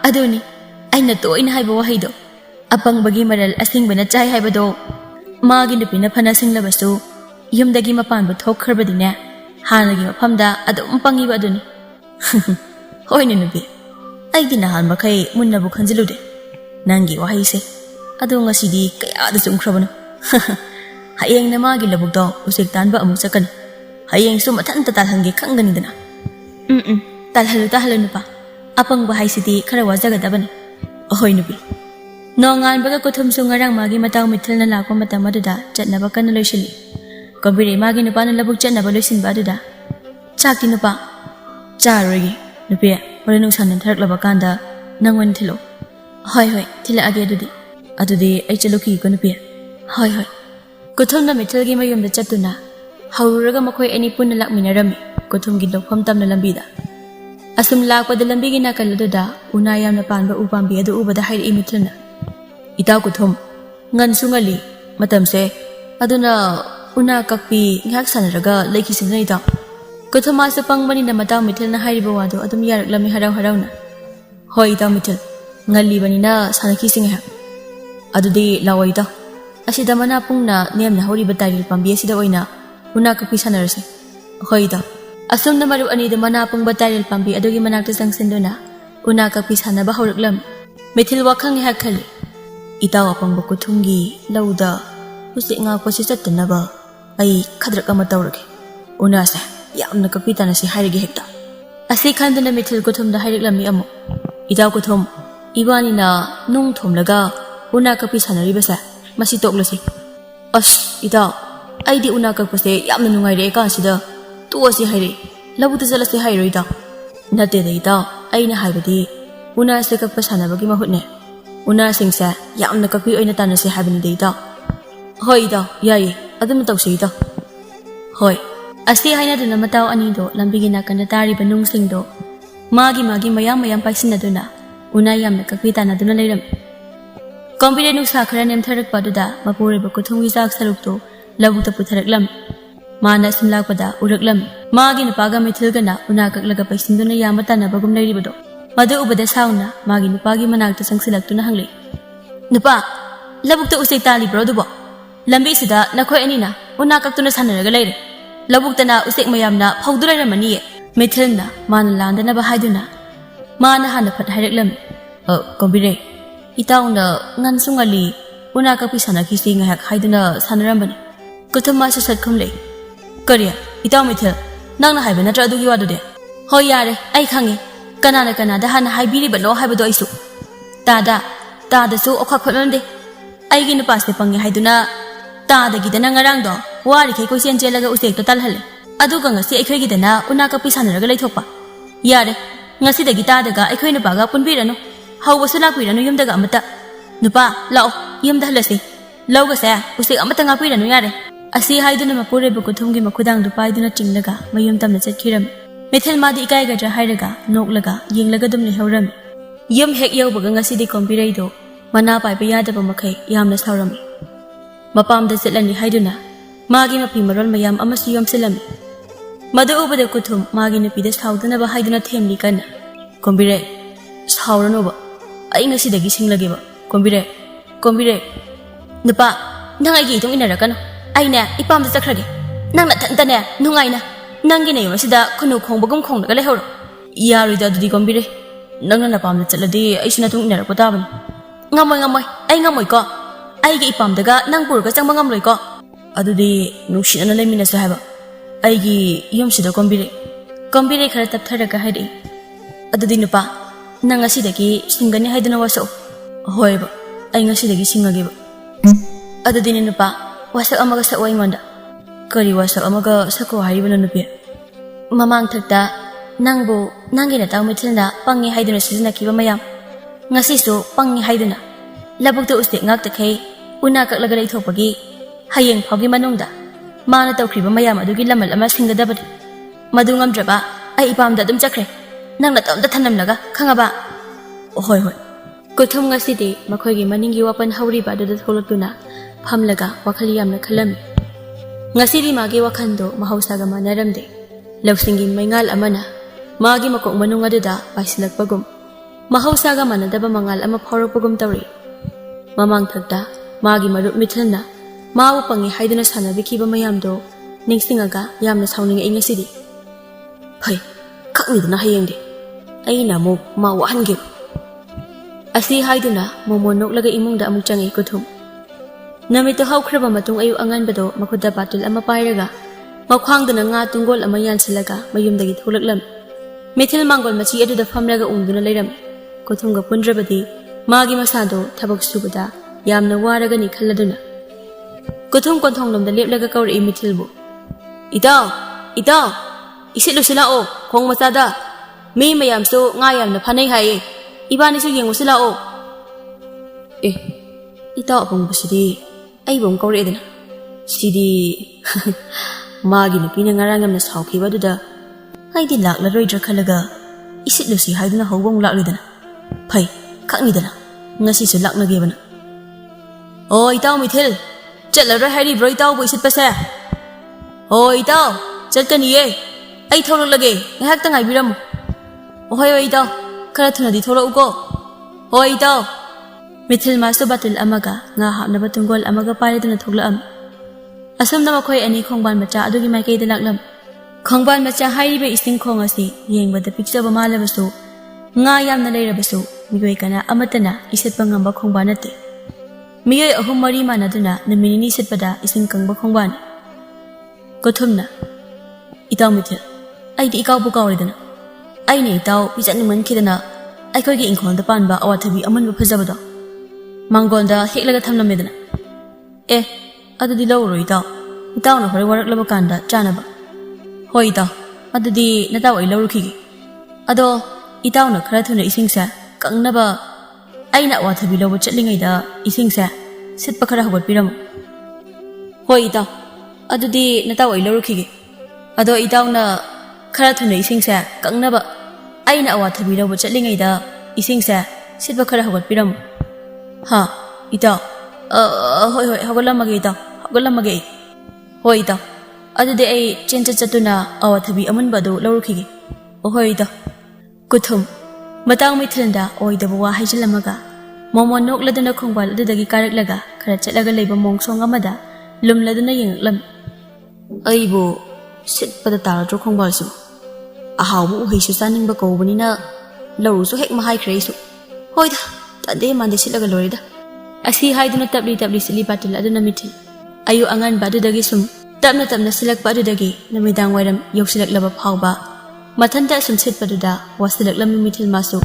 ꯑꯗꯨꯅꯤ ꯑꯩꯅ ꯇꯣꯏꯅ ꯍꯥꯏꯕ ꯋꯥꯍꯩꯗꯣ ꯑꯄꯪꯕꯒꯤ ꯃꯔꯜ ꯑꯁꯤꯡꯕꯅ ꯆꯥꯏ ꯍꯥꯏꯕꯗꯣ ꯃꯥꯒꯤ ꯅꯨꯄꯤꯅ ꯐꯅ ꯁꯤꯡꯂꯕꯁꯨ ꯌꯨꯝꯗꯒꯤ ꯃꯄꯥꯟꯕꯨ ꯊꯣꯛꯈ꯭ꯔꯕꯗꯤꯅꯦ ꯍꯥꯟꯅꯒꯤ ꯃꯐꯝꯗ ꯑꯗꯨꯝ ꯄꯪꯉꯤꯕ ꯑꯗꯨꯅꯤ ꯍꯣꯏꯅꯦ ꯅꯨꯄꯤ ꯑꯩꯗꯤ ꯅꯍꯥꯟ ꯃꯈꯩ ꯃꯨꯟꯅꯕꯨ ꯈꯟꯖꯤꯜꯂꯨꯗꯦ ꯅꯪꯒꯤ ꯋꯥꯍꯩꯁꯦ ꯑꯗꯣ ꯉꯁꯤꯗꯤ ꯀꯌꯥꯗ ꯆꯨꯝꯈ꯭ꯔꯕꯅꯣ ꯍꯌꯦꯡꯅ ꯃꯥꯒꯤ ꯂꯧꯕꯨꯛꯇꯣ ꯎꯆꯦꯛ ꯇꯥꯟꯕ ꯑꯃꯨꯛ ꯆꯠꯀꯅꯤ ꯍꯌꯦꯡꯁꯨ ꯃꯊꯟꯇ ꯇꯥꯜꯍꯟꯒꯦ ꯈꯪꯒꯅꯤꯗꯅ ꯇꯥꯜꯍꯜꯂꯨ ꯅꯨꯄꯥ ꯑꯄꯪꯕ ꯍꯥꯏꯁꯤꯗꯤ ꯈꯔ ꯋꯥꯖꯒꯗꯕꯅꯤ ꯑꯍꯣꯏ ꯅꯨꯄꯤ ꯅꯣꯡꯉꯥꯟꯕꯒ ꯀꯨꯊꯨꯝꯁꯨ ꯉꯔꯥꯡ ꯃꯥꯒꯤ ꯃꯇꯥꯎ ꯃꯤꯊꯤꯜꯅ ꯂꯥꯛꯄ ꯃꯇꯝ ꯑꯗꯨꯗ ꯆꯠꯅꯕ ꯀꯟꯅ ꯂꯣꯏꯁꯤꯜꯂꯤ ꯀꯣꯝꯕꯤꯔꯩ ꯃꯥꯒꯤ ꯅꯨꯄꯥꯅ ꯂꯧꯕꯨꯛ ꯆꯠꯅꯕ ꯂꯣꯏꯁꯤꯟꯕ ꯑꯗꯨꯗ ꯆꯥꯛꯇꯤ ꯅꯨꯄꯥ ꯆꯥꯔꯣꯏꯒꯦ ꯅꯨꯄꯤ ꯍꯣꯔꯦꯟ ꯅꯨꯡꯁꯥ ꯅꯟꯊꯔꯛꯂꯕ ꯀꯥꯟꯗ ꯅꯪ ꯑꯣꯏꯅ ꯊꯤꯜꯂꯛꯑꯣ ꯍꯣꯏ ꯊꯤꯜꯂꯛꯑꯒꯦ ꯑꯗꯨꯗꯤ ꯑꯩ ꯆꯠꯂꯨꯈꯤꯒꯦꯀꯣ ꯅꯨꯄꯤ ꯍꯣꯏ ꯀꯨꯊꯨꯝꯅ ꯃꯤꯊꯤꯜꯒꯤ ꯃꯌꯨꯝꯗ ꯆꯠꯇꯨꯅ ꯍꯧꯔꯨꯔꯒ ꯃꯈꯣꯏ ꯑꯅꯤ ꯄꯨꯟꯅ ꯂꯥꯛꯃꯤꯟꯅꯔꯝꯃꯤ ꯀꯨꯊꯨꯝꯒꯤ ꯂꯧꯐꯝ ꯇꯝꯅ ꯂꯝꯕꯤꯗ ꯑꯁꯨꯝ ꯂꯥꯛꯄꯗ ꯂꯝꯕꯤꯒꯤ ꯅꯥꯀꯜ ꯑꯗꯨꯗ ꯎꯅꯥ ꯌꯥꯝꯅ ꯄꯥꯟꯕ ꯎ ꯄꯥꯝꯕꯤ ꯑꯗꯨ ꯎꯕꯗ ꯍꯥꯏꯔꯛꯏ ꯃꯤꯊꯤꯜꯅ ꯏꯇꯥꯎ ꯀꯨꯊꯨꯝ ꯉꯟꯁꯨ ꯉꯜꯂꯤ ꯃꯇꯝꯁꯦ ꯑꯗꯨꯅ ꯎꯅꯥ ꯀꯛꯄꯤ ꯉꯥꯏꯍꯥꯛ ꯁꯥꯟꯅꯔꯒ ꯂꯩꯈꯤꯁꯤꯅ ꯏꯇꯥꯎ ꯀꯨꯊꯨꯝ ꯃꯥꯁꯨ ꯄꯪꯕꯅꯤꯅ ꯃꯇꯥꯎ ꯃꯤꯊꯤꯜꯅ ꯍꯥꯏꯔꯤꯕ ꯋꯥꯗꯣ ꯑꯗꯨꯝ ꯌꯥꯔꯛꯂꯝꯃꯤ ꯍꯔꯥꯎꯅ ꯍꯣꯏ ꯏꯇꯥꯎ ꯃꯤꯊꯤꯜ ꯉꯜꯂꯤꯕꯅꯤꯅ ꯁꯥꯟꯅꯈꯤꯁꯤ ꯉꯥꯏꯍꯥꯛ ꯑꯗꯨꯗꯤ ꯂꯥꯛꯑꯣ ꯏꯇꯥꯎ ꯑꯁꯤꯗ ꯃꯅꯥ ꯄꯨꯡꯅ ꯅꯦꯝꯅ ꯍꯧꯔꯤꯕ ꯇꯥꯏꯔꯤꯜ ꯄꯥꯝꯕꯤ ꯑꯁꯤꯗ ꯑꯣꯏꯅ ꯎꯅꯥ ꯀꯛꯄꯤ ꯁꯥꯟꯅꯔꯁꯤ ꯍꯣꯏ ꯏꯇꯥꯎ ꯑꯁꯨꯝꯅ ꯃꯔꯨꯞ ꯑꯅꯤꯗꯨ ꯃꯅꯥ ꯄꯨꯡꯕ ꯇꯥꯏꯔꯤꯜ ꯄꯥꯝꯕꯤ ꯑꯗꯨꯒꯤ ꯃꯅꯥꯛꯇ ꯆꯪꯁꯤꯟꯗꯨꯅ ꯎꯅꯥ ꯀꯛꯄꯤ ꯁꯥꯟꯅꯕ ꯍꯧꯔꯛꯂꯝꯃꯤ ꯃꯤꯊꯤꯜ ꯋꯥꯈꯜ ꯉꯥꯏꯍꯥꯛ ꯈꯜꯂꯤ ꯏꯇꯥꯎ ꯑꯄꯪꯕ ꯀꯨꯊꯨꯝꯒꯤ ꯂꯧꯗ ꯎꯆꯦꯛ ꯉꯥꯛꯄꯁꯤ ꯆꯠꯇꯅꯕ ꯑꯩ ꯈꯗ꯭ꯔꯛ ꯑꯃ ꯇꯧꯔꯒꯦ ꯎꯅꯥꯁꯦ ꯌꯥꯝꯅ ꯀꯛꯄꯤ ꯇꯥꯟꯅꯁꯤ ꯍꯥꯏꯔꯒꯦ ꯍꯦꯛꯇ ꯑꯁꯤ ꯈꯟꯗꯨꯅ ꯃꯤꯊꯤꯜ ꯀꯨꯊꯨꯝꯗ ꯍꯥꯏꯔꯛꯂꯝꯃꯤ ꯑꯃꯨꯛ ꯏꯇꯥꯎ ꯀꯨꯊꯨꯝ ꯏꯕꯥꯅꯤꯅ ꯅꯨꯡ ꯊꯣꯝꯂꯒ ꯎꯅꯥ ꯀꯛꯄꯤ ꯁꯥꯟꯅꯔꯤꯕꯁꯦ ꯃꯁꯤ ꯇꯣꯛꯂꯁꯤ ꯑꯁ ꯏꯇꯥꯎ ꯑꯩꯗꯤ ꯎꯅꯥ ꯀꯛꯄꯁꯦ ꯌꯥꯝꯅ ꯅꯨꯡꯉꯥꯏꯔꯛꯑꯦ ꯀꯥꯟꯁꯤꯗ ꯇꯣꯛꯑꯁꯤ ꯍꯥꯏꯔꯛꯏ ꯂꯧꯕꯨꯛꯇ ꯆꯠꯂꯁꯤ ꯍꯥꯏꯔꯣ ꯏꯇꯥꯎ ꯅꯠꯇꯦꯗ ꯏꯇꯥꯎ ꯑꯩꯅ ꯍꯥꯏꯕꯗꯤ ꯎꯅꯥꯁꯦ ꯀꯛꯄ ꯁꯥꯟꯅꯕꯒꯤ ꯃꯍꯨꯠꯅꯦ ꯎꯅꯥꯁꯤꯡꯁꯦ ꯌꯥꯝꯅ ꯀꯛꯄꯤ ꯑꯣꯏꯅ ꯇꯥꯟꯅꯁꯤ ꯍꯥꯏꯕꯅꯤꯗ ꯏꯇꯥꯎ ꯍꯣꯏ ꯏꯇꯥꯎ ꯌꯥꯏꯌꯦ ꯑꯗꯨꯝ ꯇꯧꯁꯤ ꯏꯇꯥꯎ ꯍꯣꯏ ꯑꯁꯤ ꯍꯥꯏꯅꯗꯨꯅ ꯃꯇꯥꯎ ꯑꯅꯤꯗꯣ ꯂꯝꯕꯤꯒꯤ ꯅꯥꯀꯟꯗ ꯇꯥꯔꯤꯕ ꯅꯨꯡꯁꯤꯡꯗꯣ ꯃꯥꯒꯤ ꯃꯌꯥꯝ ꯄꯥꯏꯁꯤꯟꯅꯗꯨꯅ ꯎꯅꯥ ꯌꯥꯝꯅ ꯀꯛꯄꯤ ꯇꯥꯟꯅꯗꯨꯅ ꯂꯩꯔꯝꯃꯤ ꯀꯣꯝꯕꯤꯔꯩ ꯅꯨꯡꯁꯥ ꯈꯔ ꯅꯦꯝꯊꯔꯛꯄ ꯑꯗꯨꯗ ꯃꯄꯨꯔꯣꯏꯕ ꯀꯨꯊꯨꯝꯒꯤ ꯆꯥꯛ ꯁꯔꯨꯛꯇꯣ ꯂꯧꯕꯨꯛꯇ ꯄꯨꯊꯔꯛꯂꯝꯃꯤ ꯃꯥꯅ ꯑꯁꯨꯝ ꯂꯥꯛꯄꯗ ꯎꯔꯛꯂꯝꯃꯤ ꯃꯥꯒꯤ ꯅꯨꯄꯥꯒ ꯃꯤꯊꯤꯜꯒꯅ ꯎꯅꯥ ꯀꯛꯂꯒ ꯄꯩꯁꯤꯟꯗꯨꯅ ꯌꯥꯝꯕ ꯇꯥꯟꯅꯕꯒꯨꯝ ꯂꯩꯔꯤꯕꯗꯣ ꯃꯗꯨ ꯎꯕꯗ ꯁꯥꯎꯅ ꯃꯥꯒꯤ ꯅꯨꯄꯥꯒꯤ ꯃꯅꯥꯛꯇ ꯆꯪꯁꯤꯜꯂꯛꯇꯨꯅ ꯍꯪꯂꯛꯏ Nupa, labuk ta usik tali bro dubo. Lambi sida nakhoi anina una kaktuna sanaraga leire. Labuk tana usik mayamna phawdura ramani ye. Mithilna mana landana ba haiduna. Mana hana phat haireklam. Kombire. Itauna ngan sungali una kakpi sanaki si ngahak haiduna sanarambani. Kuthuma sasat khumle. Kariya, itaw mithil. Nangna haiba natra adugi wadude. Hoi yare, ai khangi. Kanana kanada hana haibiri bano haibado aisu. Tada su okha khotnde. Aigi nupaste pangi haiduna tada gidana ngarangdo wari kai koisen jelaga usek to talhale. Aduga ngasi aikhoi gidana una kakpi sanaraga leithokpa. Yare, ngasi dagi tadaga aikhoi nupaga punbirano. Haubasu lakpirano yumdaga amata. Nupa, lao, yumda halasi. Lauga sa usek amata ngapirano yare. Asi haiduna mapure bukuthumgi makudang dupaiduna tinglaga mayum tamna chatkiram. Mithil madi ikai gadra hairaga noklaga yinglaga dum lehauram. Yum hek yaubaga ngasi di kompireido mana paiba yadaba makai yamna saurami. Mapamda zitlani haiduna magi mapi marol mayam amasu yomsilami. Madu ubada kuthum magi nupida saudana ba haiduna themli kana. Kombire, sauranoba. Ai ngasi dagi singlageba. Kombire. Nupa, nangai gi itung inarakano. Aina ipamda chakrage. Nangna thantane nungaina. Nangi ne masida khunu khongbagum khongdaga lehoro. Yaruida adudi kombire. Nangna napamda chatladi aisuna tung inarakpa tabani. Ngamoi. Ai ngamoi ko. Ai gi ipamdaga nang purga changba ngamloi ko. Adudi nungsinana leminasa haiba. Ai gi yomsida kombire khara taptharaga haidi. Adudi nupa nang asidagi singani haiduna waso. Hoiba. Ai ngasidagi singageba. Adudi ni nupa wasak amaga sakwa ingonda. Kari wasak amaga sakwa haribana nupi. Mamang thakta nangi na taw mithilna pangi haiduna sizna kiba mayam. Ngasisu pangi haiduna. Labukta ustik ngakta khay una kaklaga leithokpagi hayeng phawgi manungda. Mana tawkriba mayam adugi lamal ama singadabadi. Madu ngamdraba ai ipamda adum chakre. Nangna tamda thanamlaga khangaba. Hoi. Kuthum ngasidi makhoigi maningi wapan hauriba aduda tholotuna phamlaga wakhali yamna khalami. Ngasidi magi wakhando mahausaga manaramde. Lawsingi maingal amana magi makok manung aduda paisilakpagum. Mahausaga manadaba mangal ama phaurakpagum tawri. Mamang thakta magi marup mithilna mawu pangi haiduna sanabikhiba mayamdo ningsingaga yamna sauninga ingasidi. Phai, khakniduna hayengde. Aina muk ma wahange. Asi haiduna momo noklaga imungda amuk changi kuthum. Namito hawkraba matung ayu anganbado makhuda batul ama pairaga makhwangduna nga tunggol ama yansilaga mayumdagi tholaklam. Mithil mangol machi aduda phamlaga ungduna leiram. Kuthumga pundrabadi magi masado thabak subada yamna waraga ni khalladuna. Kuthum konthonglomda leplaga kawri mithilbu. Itaw, isilusila o khong machada. Mi mayamsu nga yamna phanai haye. Ibani su yengusila o. Itaw apong basidi ai bong kawri edana. Sidi magi nupina ngarangam na saukhiba duda haidi laklaroi khalaga isitlusi haiduna hawbong laklidana. Phai, khaknidana ngasi su laknagebana. O itaw mithil chatlaroi hairi bro itaw bo isitpase. O itaw chatkaniye ai tholoklage ngahak tangai biramu. Ohoi itaw khara thunadi tholauko. O itaw Mithil masu batil amaga nga hapnaba tunggol amaga pariduna thoglaam. Asumna makhoi ani khongban macha adugi maikei dalaklam. Khongban macha hairibe ising khong asi yengbada picture malabasu nga yamna leirabasu miyoi kana amatana isitpa ngamba khongban nate. Miyoi ahum mari manaduna naminini sitpada ising kangba khongban. Kothumna itaw mithil aidi ikaw bu kawridana. Aine itaw pichatnuman khidana aikhoigi ingkhonda panba awathabi amanba phajabado. Mangolda heklaga thamlamedana. Adudi lawro itaw. Itaw na hore waraklaba kanda chanaba. Hoi itaw. Adudi nataw ai lawrukhigi. Ado itaw na khara thuna isingsa kangnaba aina awathabi lawa chatlingaida isingsa sitpa khara hawatpiramu. Hoi itaw. Adudi nataw ai lawrukhigi. Ado itaw na khara thuna isingsa kangnaba aina awathabi lawa chatlingaida isingsa sitpa khara hawatpiramu. Ha, itaw. Hoi, hawgalamage itaw. Hawgalamage. Hoi itaw. Adudi ay chatuna awathabi amunbado lawrukhigi. Hoi itaw. Kuthum matang mithilanda oidabu wa haijalamaga Momon nokladuna khongbal adudagi karaklaga khara chatlaga leiba mongsong amada lumladuna yenglam. Aibu sitpada taradro khongbal su. Ahawu uhisu saningba kawbanina laurusu hek mahai khreisu. Hoida tade mande silaga lorida. Asi haiduna tabli sili patil aduna mitil. Ayu angan badudagi sum tapna silak badudagi namidang wairam yoksilak laba phawba. Mathanta sum sitpaduda wasilak lam mitil masu.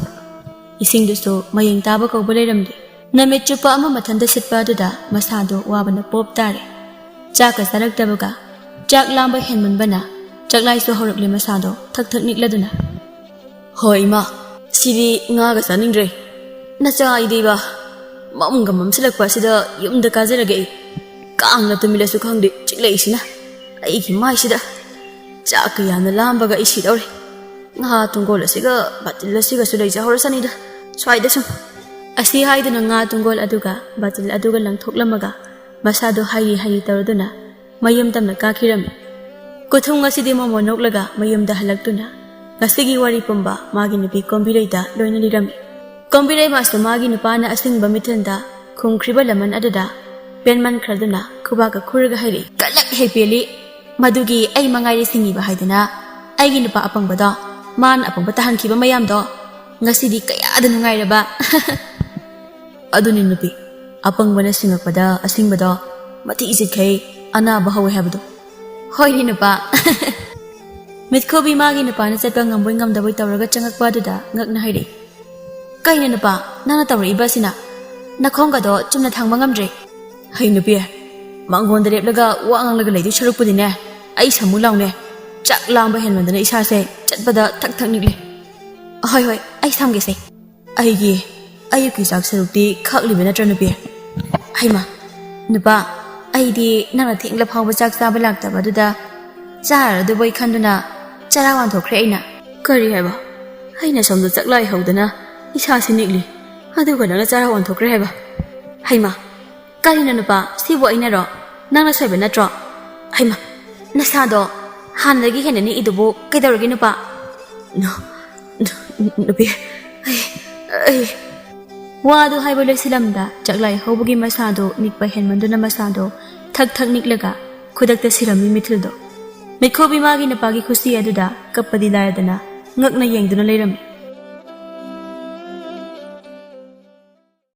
Ising dusu mayeng taba ko baleramdi. Namit chupa ama mathanta sitpaduda masado wabana pop tare. Chaka sarak tabaga. Chak lamba henman bana. Chaklai su horakli masado thak nikladuna. Hoi ma, sidi nga ga saningre. Nacha idiba. Mamga mamsilak pa sida yumda kazirage. Kaangla tumila su khangdi chiklai sina. Ai ki mai sida. Chak yana lamba ga isi daure. Nga tunggol asiga batil asiga sulai jahor sanida. Swaida sum. Asi haiduna nga tunggol aduga batil aduga lang thoklamaga. Masado hayi taraduna. Mayam tamna kakirami. Kuthung ngasidi momo noklaga mayam da halaktuna. Ngasigi wari pumba magi nupi kombirai da loina lirami. Kombirai masu magi nupana asing bamithanda khungkriba laman adada penman khraduna kubaga khuraga hairi kalak hepeli madugi ai mangai singi ba haidana aigi nupa apangbada man apangba tahankiba mayam do ngasidi kaya da nungairaba aduni nupi apangbana singakpada asingbada mati isikhay ana bahawe habdo hoini nupa Mitkobi magi nupa na chatpa ngamboy ngamdaboy tawraga changakpa duda ngakna hairi kaina nupa nana tawra iba sina nakhongga do chumna thangba ngamdre hai nupi mangonda replaga wa anglaga leidu sharupudine ai samu laune chak lamba henmandana isa se chatpada thak nikle hoi ai samge se aigi ayuki chak sarukti khakli bena tranupi haima nupa aidi nana thingla phawba chak chaba laktaba duda chara du boy khanduna charawan thokre aina kari haiba haina somdu chaklai hodana isa sinikli aduga nana charawan thokre haiba haima karina nupa sibo aina ro nangna soiba natro haima nasado hanlagi henani idubu kaidawragi nupa no nupi ai wadu haiba lesilamda chaklai hobugi masado nikpa henmanduna masado thak niklaga khudakta sirami mithildo Mikhobi magi napagi khusi aduda kappadi layadana ngakna yengduna leirami